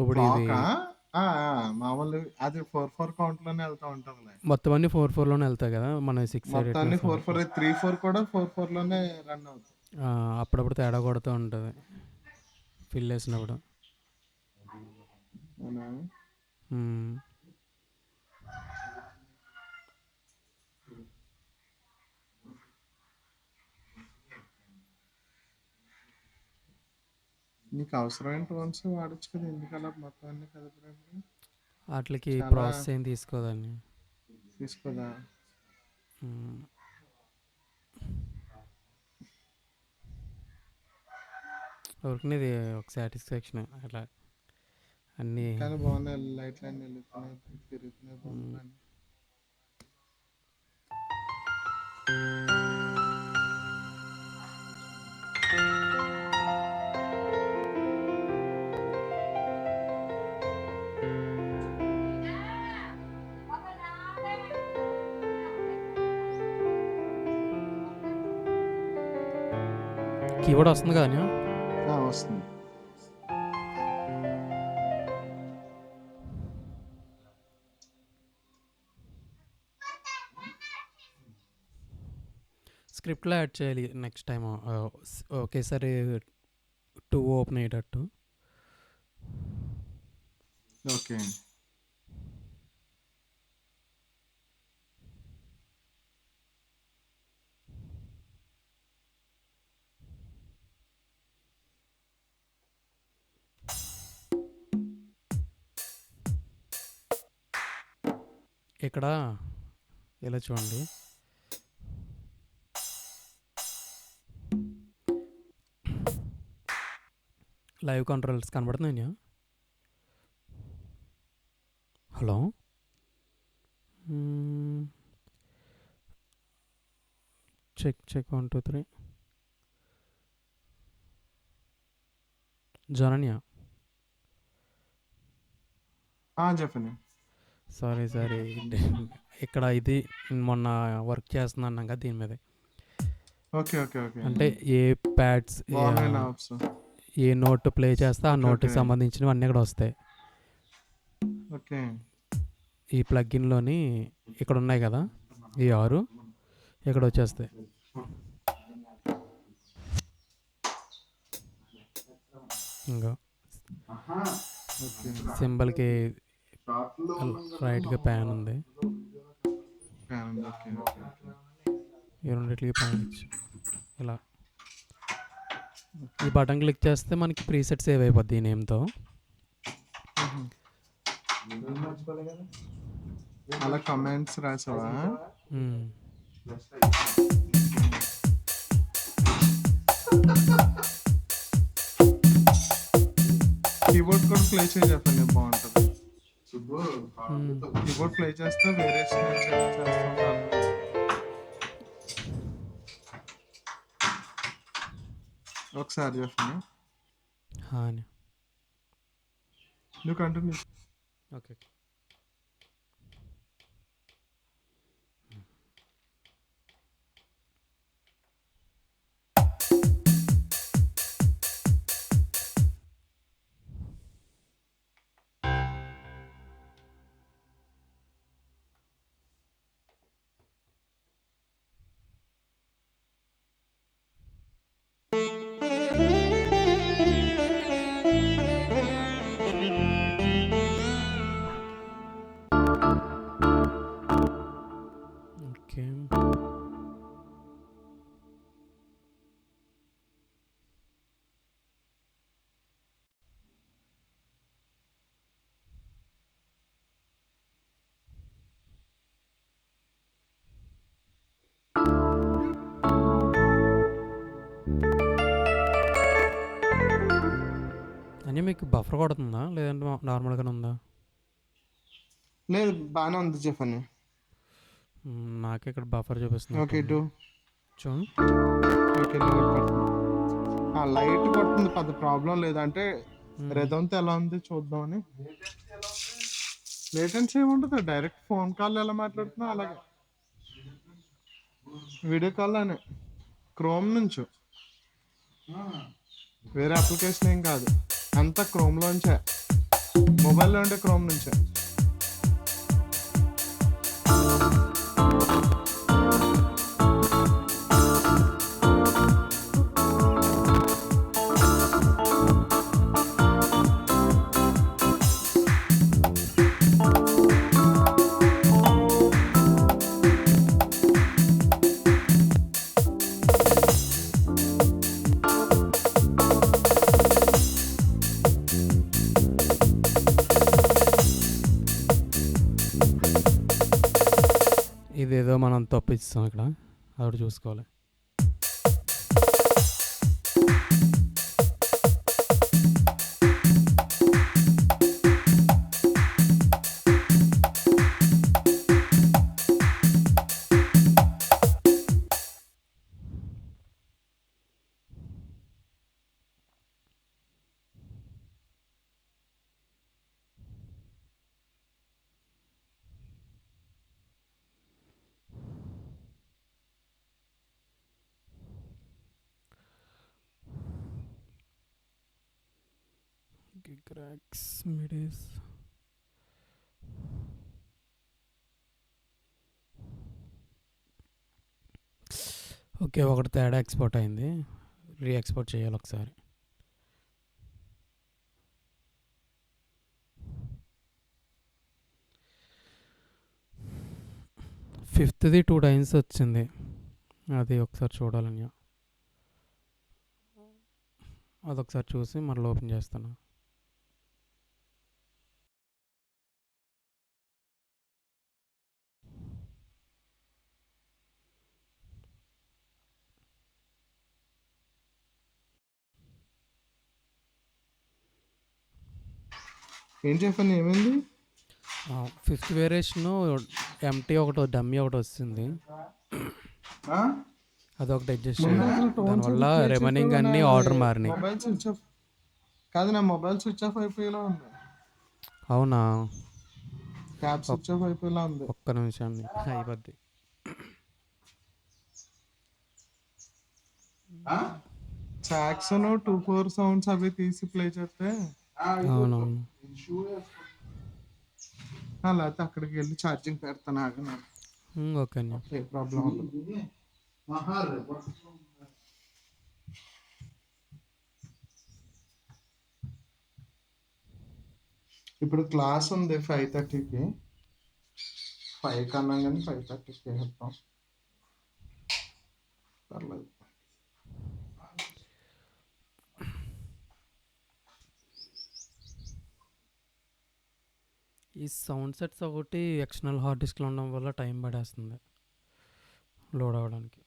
ఇప్పుడు ఇవి క్లాకా? మామూలు అది 4/4 కౌంట్ లోనే వెళ్తా ఉంటుందిలే. మొత్తం అన్ని 4/4లోనే వెళ్తాయి కదా, మన 6 మొత్తం 8 అన్ని 4/4, 3/4 కూడా 4/4 లోనే రన్ అవుతాయి. అప్పుడప్పుడు తేడా కొడుతూ ఉంటుంది ఫిల్ వేసినప్పుడు. అవునా? మ్, నీకు అవసరమైన టోన్స్ వాడచ్చు కదా, ఎందుకలా మొత్తం అన్ని కదిపినప్పుడు. వాటికి చాలా ప్రాసెస్ ఏం తీసుకోదండి. తీసుకోదా? మ్, ఊరికనేది ఒక సాటిస్ఫాక్షన్ అట్లా అన్నీ. కానీ బాగున్నాయి, లైట్లు అన్ని వెళ్తున్నాయి, తిరుగుతున్నాయి బొమ్మలు అన్ని. కీబోర్డ్ వస్తుంది కదా. వస్తుంది. స్క్రిప్ట్లో యాడ్ చేయాలి నెక్స్ట్ టైం. ఒకేసారి 2 ఓపెన్ అయ్యేటట్టు. ఓకే. ఇక్కడ ఇలా చూడండి. లైవ్ కంట్రోల్స్ కనబడుతున్నాయా? హలో. చెక్ 1 2 3. జనన్య. చెప్పండి. సారీ ఇక్కడ ఇది మొన్న వర్క్ చేస్తున్నాను కదా దీని మీద. Okay okay okay. అంటే ఏ ప్యాడ్స్ ఏ నోట్ ప్లే చేస్తే ఆ నోట్కి సంబంధించినవి అన్నీ ఇక్కడ వస్తాయి. ఓకే. ఈ ప్లగ్ఇన్లోని ఇక్కడ ఉన్నాయి కదా, ఈ 6 ఇక్కడ వచ్చేస్తాయి. ఇంకా సింబల్కి రైట్గా ప్యాన్ ఉంది. ఈ రెండింటికి ప్యాన్ ఇచ్చి ఇలా ఈ బటన్ క్లిక్ చేస్తే మనకి ప్రీసెట్ సేవ్ అయిపోద్ది ఈ నేమ్తో. అలా కమెంట్స్ రాసావా? కీబోర్డ్ కూడా ప్లే చేసి చెప్పండి, బాగుంటుంది. కీబోర్డ్ ప్లే చేస్తే వేరియేషన్ చేస్తాం. ఒకసారి చెప్పండి. నువ్వు కంటిన్యూ. ఓకే. అని మీకు బఫర్ కొడుతుందా లేదంటే నార్మల్గానే ఉందా? లేదు, బాగానే ఉంది చెప్పండి. నాకు ఇక్కడ బఫర్ చూపిస్తుంది. ఓకే చూడు. ఓకే, లైట్ కొడుతుంది, పెద్ద ప్రాబ్లం లేదంటే రెదంతో ఎలా ఉంది చూద్దామని. లేటెన్సీ ఏముంటుంది, డైరెక్ట్ ఫోన్ కాల్ ఎలా మాట్లాడుతున్నా అలాగే వీడియో కాల్ అని క్రోమ్ నుంచి, వేరే అప్లికేషన్ ఏం కాదు, అంతా క్రోమ్లోంచే, మొబైల్లో ఉండే క్రోమ్ నుంచే. ఇదేదో మనం తప్పిస్తాం ఇక్కడ, అదొకటి చూసుకోవాలి. క్రాక్స్ మిడిస్. ఓకే, ఒకటి తేడా ఎక్స్పోర్ట్ అయింది, రీ ఎక్స్పోర్ట్ చేయాలి ఒకసారి. ఫిఫ్త్ది 2 టైమ్స్ వచ్చింది. అది ఒకసారి చూడాలని. అదొకసారి చూసి మళ్ళీ ఓపెన్ చేస్తాను. ఏం చెప్పాను, ఏమైంది? ఫిఫ్త్ వేరియేషను ఎంటీ ఒకటి డమ్మీ ఒకటి వస్తుంది. ఆ? అదొకటి అడ్జస్ట్ ముందు చేయాలి. అసలు టోన్స్ దానివల్ల అది ప్లే రిమైనింగ్ చెప్పావు, అన్నీ నాది ఆర్డర్ మారినాయి. Mobile switch off. కాదు, నా మొబైల్ స్విచ్ ఆఫ్ అయిపోయేలా ఉంది. అవునా? ట్యాబ్ స్విచ్ ఆఫ్ అయిపోయేలా ఉంది. ఒక్క నిమిషాన్ని అయిపోద్ది. సాక్సన్ 2/4 సౌండ్స్ అవి తీసి ప్లే చేస్తే అవునవును. లేకపోతే అక్కడికి వెళ్ళి ఛార్జింగ్ పెడతాను, ఆగను. ఓకే అండి. ఏ ప్రాబ్లం ఉండదు. ఇప్పుడు క్లాస్ ఉంది 5:30కి. 5 కన్నా కానీ 5:30కి వెళ్తాం. పర్లేదు. ఈ సౌండ్ సెట్స్ ఒకటి ఎక్స్టర్నల్ హార్డ్ డిస్క్లో ఉండడం వల్ల టైం పడేస్తుంది లోడ్ అవ్వడానికి.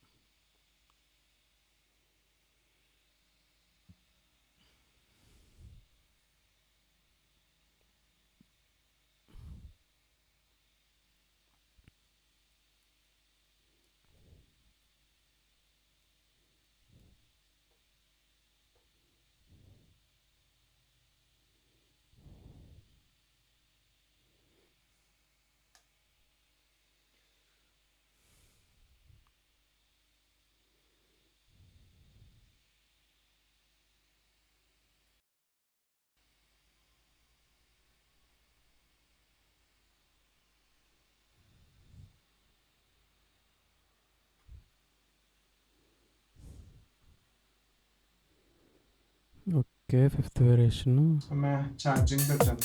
Okay, fifth variation. ఛార్జింగ్ పెట్టాను.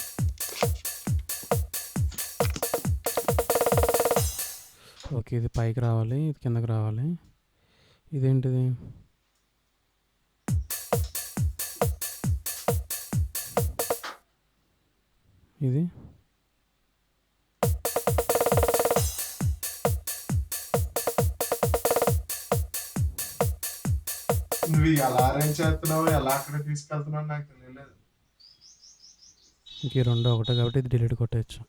ఓకే, ఇది పైకి రావాలి, ఇది కిందకి రావాలి. ఇదేంటిది? ఇది నువ్వు ఎలా అరేంజ్ చేస్తున్నావు, ఎలా అక్కడ తీసుకెళ్తున్నావు నాకు తెలియలేదు. ఇంక ఈ రెండు ఒకటే కాబట్టి ఇది డిలీట్ కొట్టేయచ్చు.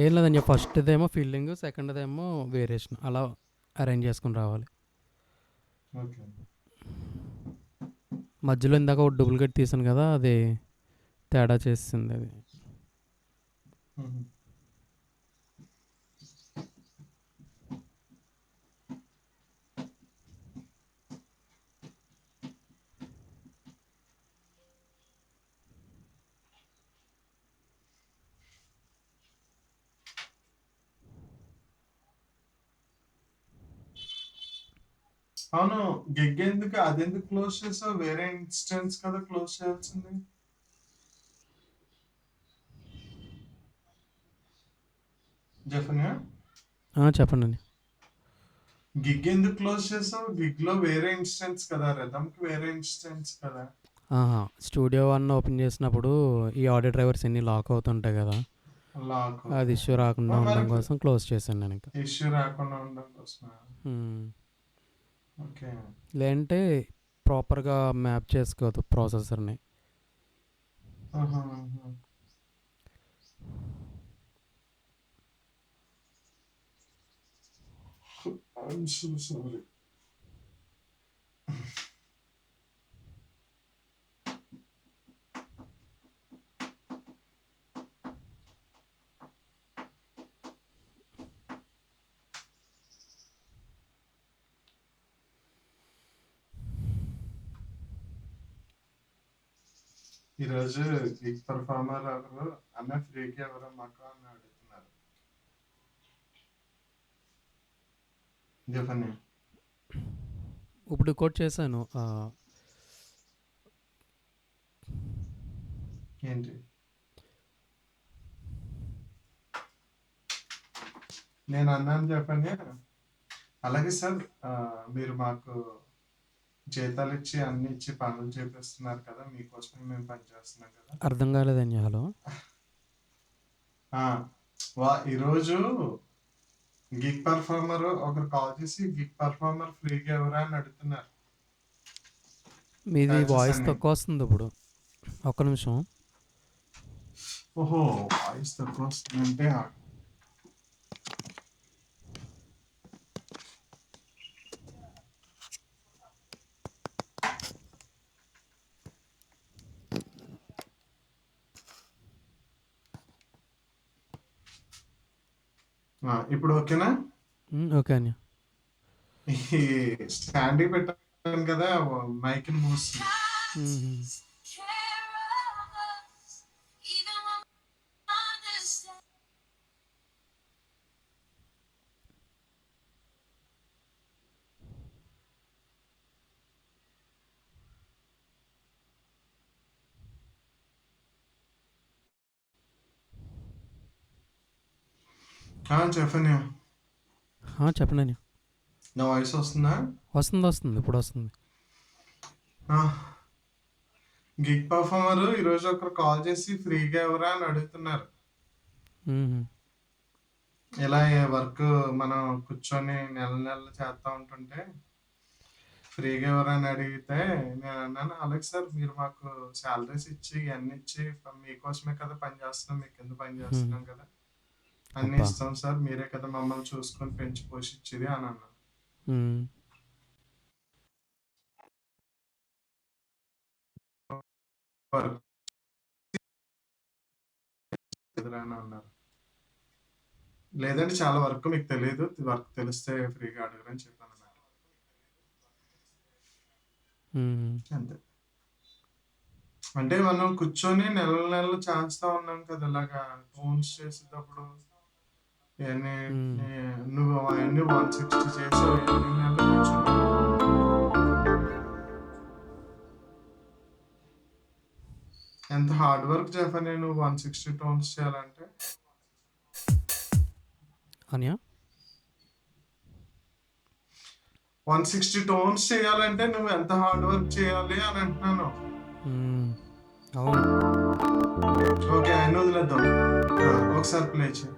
ఏం లేదండి, ఫస్ట్దేమో ఫీల్డింగ్, సెకండ్దేమో వేరియేషన్, అలా అరేంజ్ చేసుకుని రావాలి. ఓకే. మధ్యలో ఇందాక ఒక డూప్లికేట్ తీసాను కదా, అది తేడా చేసింది అది. అవును, గిగ్ ఎందుకు అదెందుకు క్లోజ్ చేసావు? వేరే ఇన్స్టెన్స్ కదా క్లోజ్ చేయాల్సింది. జఫన్యా, చెప్పండి అండి. గిగ్ ఎందుకు క్లోజ్ చేసావు? గిగ్ లో వేరే ఇన్స్టెన్స్ కదా, రిథమ్కి వేరే ఇన్స్టెన్స్ కదా. స్టూడియో వన్ ఓపెన్ చేసినప్పుడు ఈ ఆడియో డ్రైవర్స్ ఎన్ని లాక్ అవుతుంటాయి కదా, లాక్ అది ఇష్యూ రాకుండా ఉండడం కోసం క్లోజ్ చేశాను నేను ఇంకా. ఇష్యూ రాకుండా ఉండడం కోసం. ఓకే. లేదంటే ప్రాపర్గా మ్యాప్ చేసుకోవద్దు ప్రాసెసర్ని. I'm so sorry. ఈరోజు గిగ్ పర్ఫార్మర్ ఎవరు అన్న ఫ్రీకి ఎవరు మాకు అని అడుగుతున్నారు. జఫన్యా, ఇప్పుడు కోట్ చేశాను. ఏంటి? నేను అన్నాను చెప్పండి. అలాగే సార్, మీరు మాకు జీతాలు ఇచ్చి అన్ని ఇచ్చి పనులు చేపిస్తున్నారు కదా, మీకోసమే మేము పని చేస్తున్నాం కదా. అర్థం కాలేదండి. హలో. ఈరోజు గిగ్ పర్ఫార్మర్ ఒకరు కాల్ చేసి గిగ్ పర్ఫార్మర్ ఫ్రీగా ఎవరా అని అడుగుతున్నారు. మీది బ్యాచెస్ వాయిస్ అన్ని. తక్కువ వస్తుంది ఇప్పుడు. ఒక్క నిమిషం. ఓహో, వాయిస్ తక్కువ వస్తుందంటే ఇప్పుడు ఓకేనా? ఓకే అండి. ఈ స్టాండ్ పెట్టాను కదా, మైక్ మూస్తుంది. మ్మ్. చెప్పండి. చెప్పండి అండి. నా వాయిస్ వస్తుందా? వస్తుంది ఇప్పుడు వస్తుంది. గిగ్ పర్ఫార్మర్ ఈరోజు ఒకరు కాల్ చేసి ఫ్రీగా ఎవరా అని అడుగుతున్నారు. మ్మ్. ఇలా వర్క్ మనం కూర్చొని నెల చేస్తా ఉంటుంటే ఫ్రీగా ఎవరని అడిగితే నేను అన్నాను, అలాగే సార్, మీరు మాకు శాలరీస్ ఇచ్చి ఇవన్నీ ఇచ్చి మీకోసమే కదా పని చేస్తున్నాం, మీకు కింద పని చేస్తున్నాం కదా, అన్నీ అబ్బా. ఇస్తాం సార్, మీరే కదా మమ్మల్ని చూసుకొని పెంచి పోషించేది అని అన్నాను. మ్మ్. వర్క్ ఎదురా అని అన్నారు. లేదంటే చాలా వర్క్ మీకు తెలియదు, వర్క్ తెలిస్తే ఫ్రీగా అడగరని చెప్పాను అన్నమాట. మ్మ్. అంతే. అంటే మనం కూర్చొని నెలలు చేస్తా ఉన్నాం కదా, ఇలాగా టోన్స్ చేసేటప్పుడు ఇవన్నీ. మ్మ్. నువ్వు అవన్నీ 160 చేసావు, ఎన్ని నెలలు కూర్చున్నావు? ఎంత హార్డ్ వర్క్ చెప్పాను నేను 160 టోన్స్ చేయాలంటే. అనియా 160 టోన్స్ చేయాలంటే నువ్వు ఎంత హార్డ్ వర్క్ చేయాలి అని అంటున్నాను. మ్మ్. అవును. ఓకే, ఆయన వదిలేద్దాం. ఒకసారి ప్లే చేయి.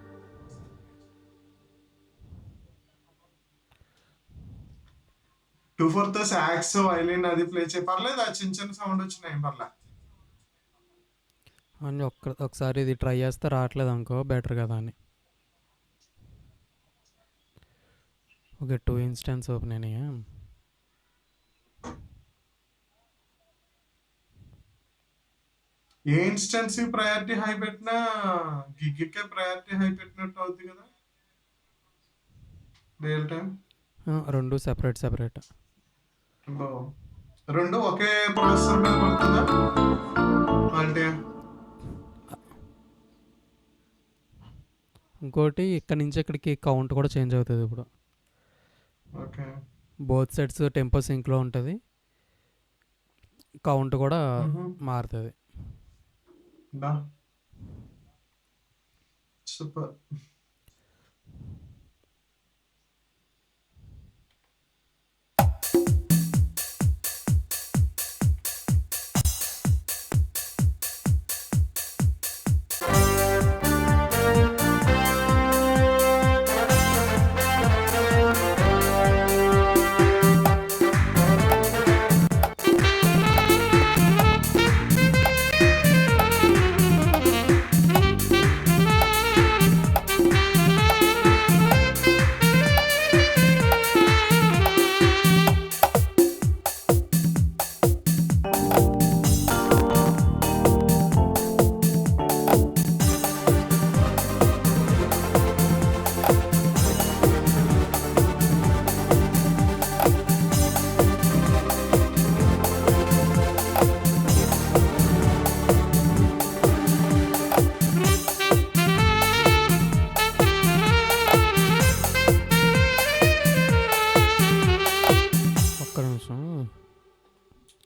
2/4 సాక్స్ వైలిన్ అది ప్లే చేయి, పర్లేదు. ఆ చిన్న చిన్న సౌండ్ వచ్చినాయి, పర్లేదు. అని ఒకసారి ఇది ట్రై చేస్తే రావట్లేదు అనుకో, బెటర్ కదా అని. ఓకే, 2 ఇన్స్టెన్స్ ఓపెన్ అయినాయా? ఏ ఇన్స్టెన్స్ ప్రయారిటీ హై పెట్టినా గిగ్కే ప్రయారిటీ హై పెట్టినట్టు అవుతుంది కదా, రియల్ టైం. రెండు సెపరేట్. రెండు ఒకే ప్రాసెసర్ మీద పడుతుందా అంటే? ఇంకోటి ఇక్కడ నుంచి ఇక్కడికి కౌంట్ కూడా చేంజ్ అవుతుంది ఇప్పుడు. ఓకే, బోత్ సెట్స్ టెంపో సింక్లో ఉంటుంది, కౌంట్ కూడా మారుతుంది. సూపర్.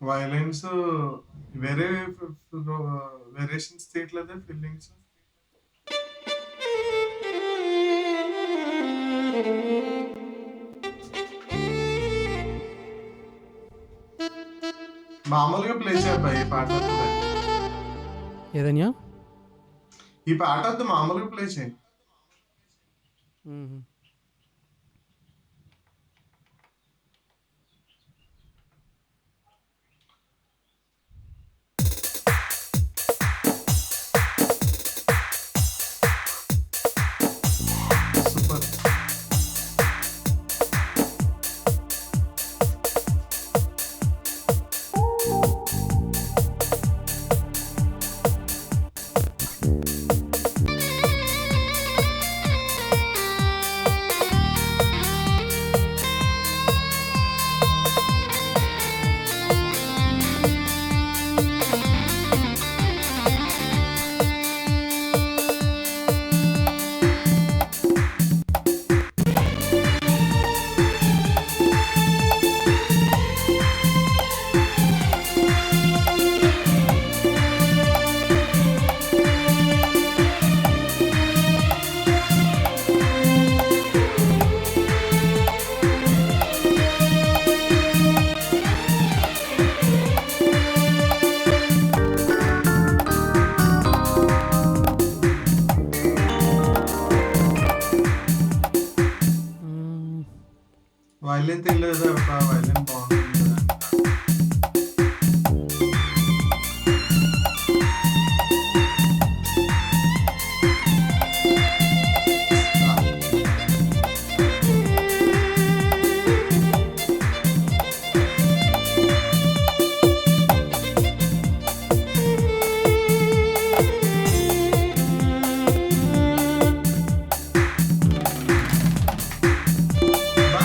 వైలెన్స్ వేరే వేరియేషన్స్ తీయట్లేదే ఫీలింగ్స్. మామూలుగా ప్లే చేయబ్బా, ఈ పాట వద్దు. ఏదన్యా ఈ పాట వద్దు, మామూలుగా ప్లే చేయి. సూపర్. వైలిన్ తెలియదు, ఒక వైలిన్ బాగుంటుంది కదా. బా.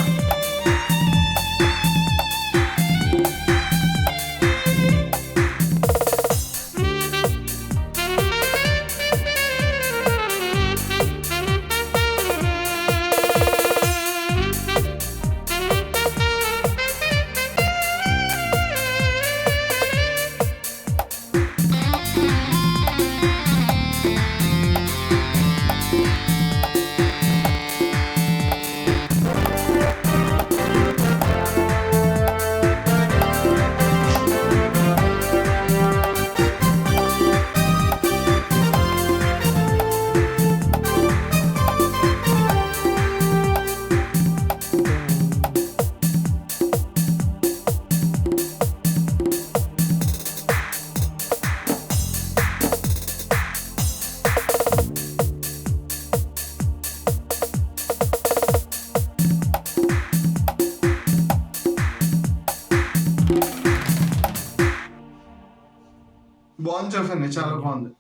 బాగుంది చెప్పండి, చాలా బాగుంది.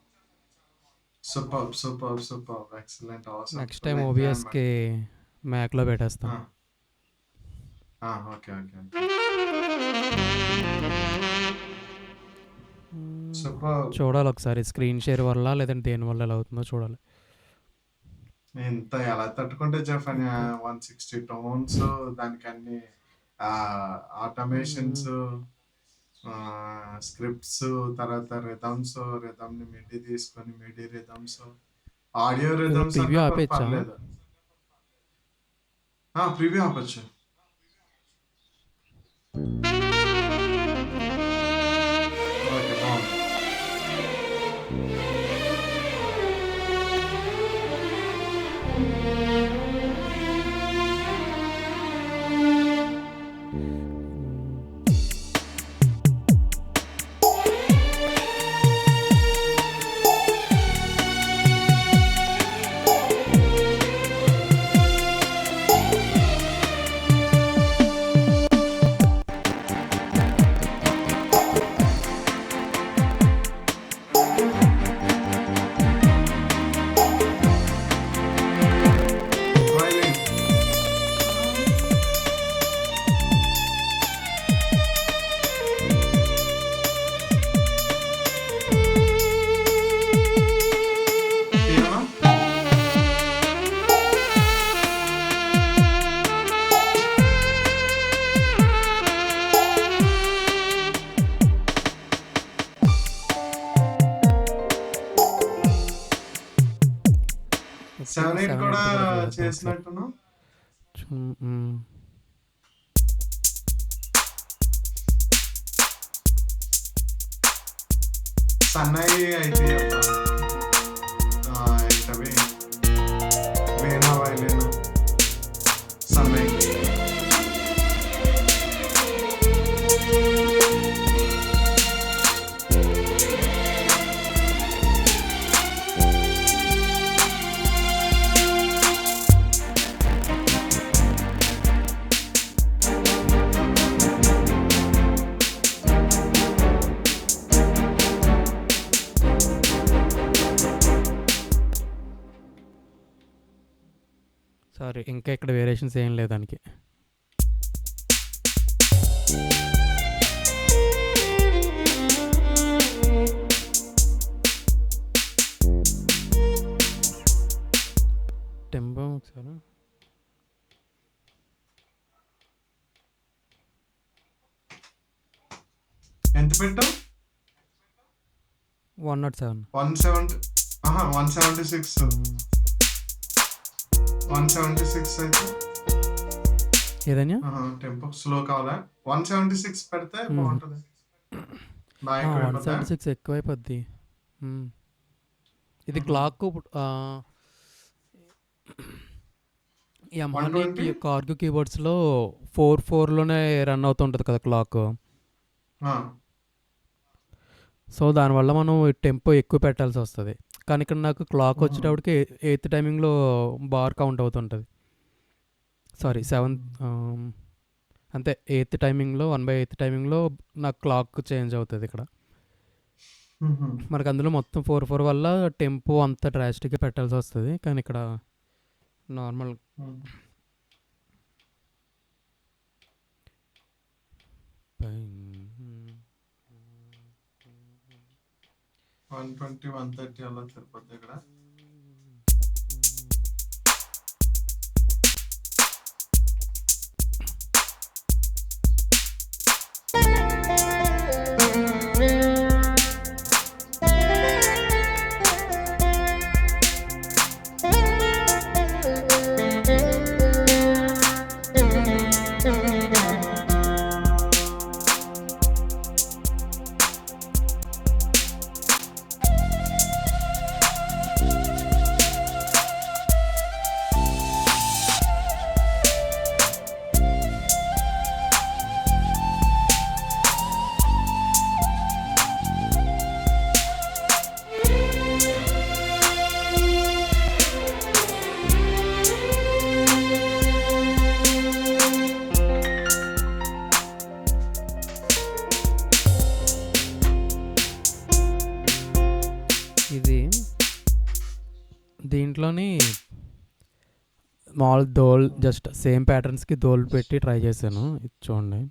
సూపర్ సూపర్ సూపర్, ఎక్సలెంట్, అవసరం. నెక్స్ట్ టైం ఓబిఎస్కి మ్యాక్లో పెట్టేస్తాం. Okay okay. సూపర్. చూడాలి ఒకసారి స్క్రీన్ షేర్ వల్ల లేదంటే దేని వల్ల ఎలా అవుతుందో చూడాలి. ఇంత ఎలా తట్టుకుంటే చెప్పండి, 160 టోన్స్, దానికి అన్ని ఆటోమేషన్స్, స్క్రిప్ట్స్, తర్వాత రిథమ్ని మిడి తీసుకొని మిడి రిథమ్స్, ఆడియో రిథమ్స్. ప్రివ్యూ ఆపేయచ్చా? పర్లేదు, ప్రివ్యూ ఆపచ్చు. ఓకే, బాగుంది. సెవెన్ ఎయిట్ 7, కూడా 8 కూడా చూసేద్దాం ఒకసారి. చేసినట్టును. మ్మ్. సన్నాయి అయితే ఏంటవి వీణా వైలిన్ సన్నాయి. సారీ, ఇంకా ఇక్కడ వేరియేషన్స్ ఏం లేదు దానికి. టెంపో ఒకసారి ఎంత పెట్టావు? 107. 170. 176. 176 అయితే ఏదైనా టెంపో స్లో కావాలా? 176 పెడితే బాగుంటది. బాగా ఎక్కువైపోద్దా? 176 ఎక్కువైపోద్ది. ఇది క్లాక్ యమహాని 120? కార్గో కీబోర్డ్స్లో 4/4లోనే రన్ అవుతుంటుంది కదా క్లాక్. సో దానివల్ల మనం టెంపో ఎక్కువ పెట్టాల్సి వస్తుంది. కానీ ఇక్కడ నాకు క్లాక్ వచ్చేటప్పటికి 8th టైమింగ్లో బార్ కౌంట్ అవుతుంటుంది. సారీ 7th, అంతే 8th టైమింగ్లో 1/8 టైమింగ్లో నాకు క్లాక్ చేంజ్ అవుతుంది ఇక్కడ. మనకు అందులో మొత్తం 4/4 వల్ల టెంపో అంత డ్రాస్టిక్గా పెట్టాల్సి వస్తుంది. కానీ ఇక్కడ నార్మల్ 120, 130 అలా సరిపోద్ది ఇక్కడ. ఇది దీంట్లోని మామూలు దోల్ జస్ట్ సేమ్ ప్యాటర్న్స్కి దోల్ పెట్టి ట్రై చేశాను. ఇది చూడండి.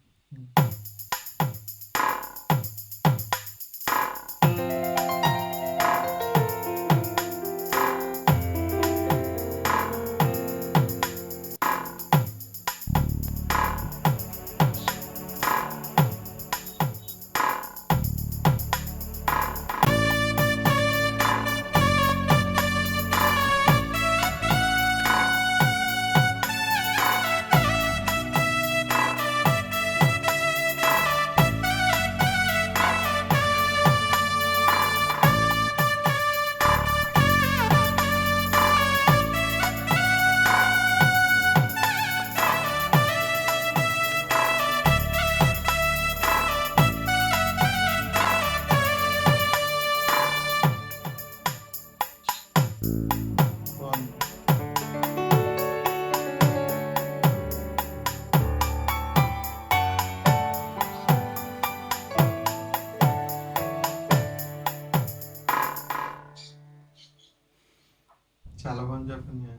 చాలా బాగుంది చెప్పింది.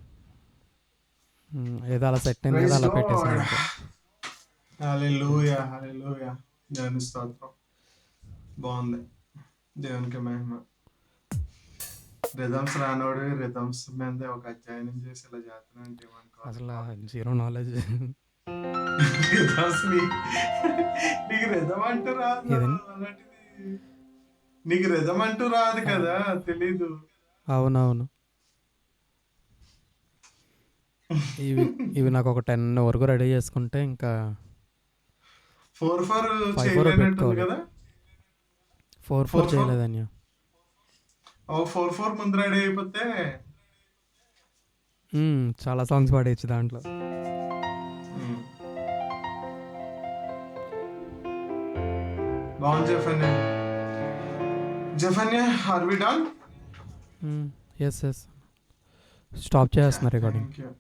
ఏదో అలా సెట్ అయింది కదా, అలా పెట్టేసాను అంతే. హల్లెలూయా, హల్లెలూయా. దేవుని స్తోత్రం. బాగుంది. దేవునికి మహిమ. రిథమ్స్ రానోడు రిథమ్స్ మీద ఒక అధ్యయనం చేసి ఇలా చేస్తానంటే అసలు 0 నాలెడ్జ్. నీకు రిథం అంటూ రాదు. ఏదండి? అలాంటిది నీకు రిథం అంటూ రాదు కదా, తెలీదు. అవునవును. ఇవి ఇవి నాకు ఒక 10 వరకు రెడీ చేసుకుంటే ఇంకా 4/4 5/4 చేయలేనట్టుంది పెట్టుకోవాలి. కదా. 4/4 4/4 చేయలేదన్య. 4/4 ముందు రెడీ అయిపోతే చాలా సాంగ్స్ పాడేయచ్చు దాంట్లో. బాగుంది జఫన్యా. జఫన్యా, are we done? Yes stop చేస్తున్నారు రికార్డింగ్. Thank you.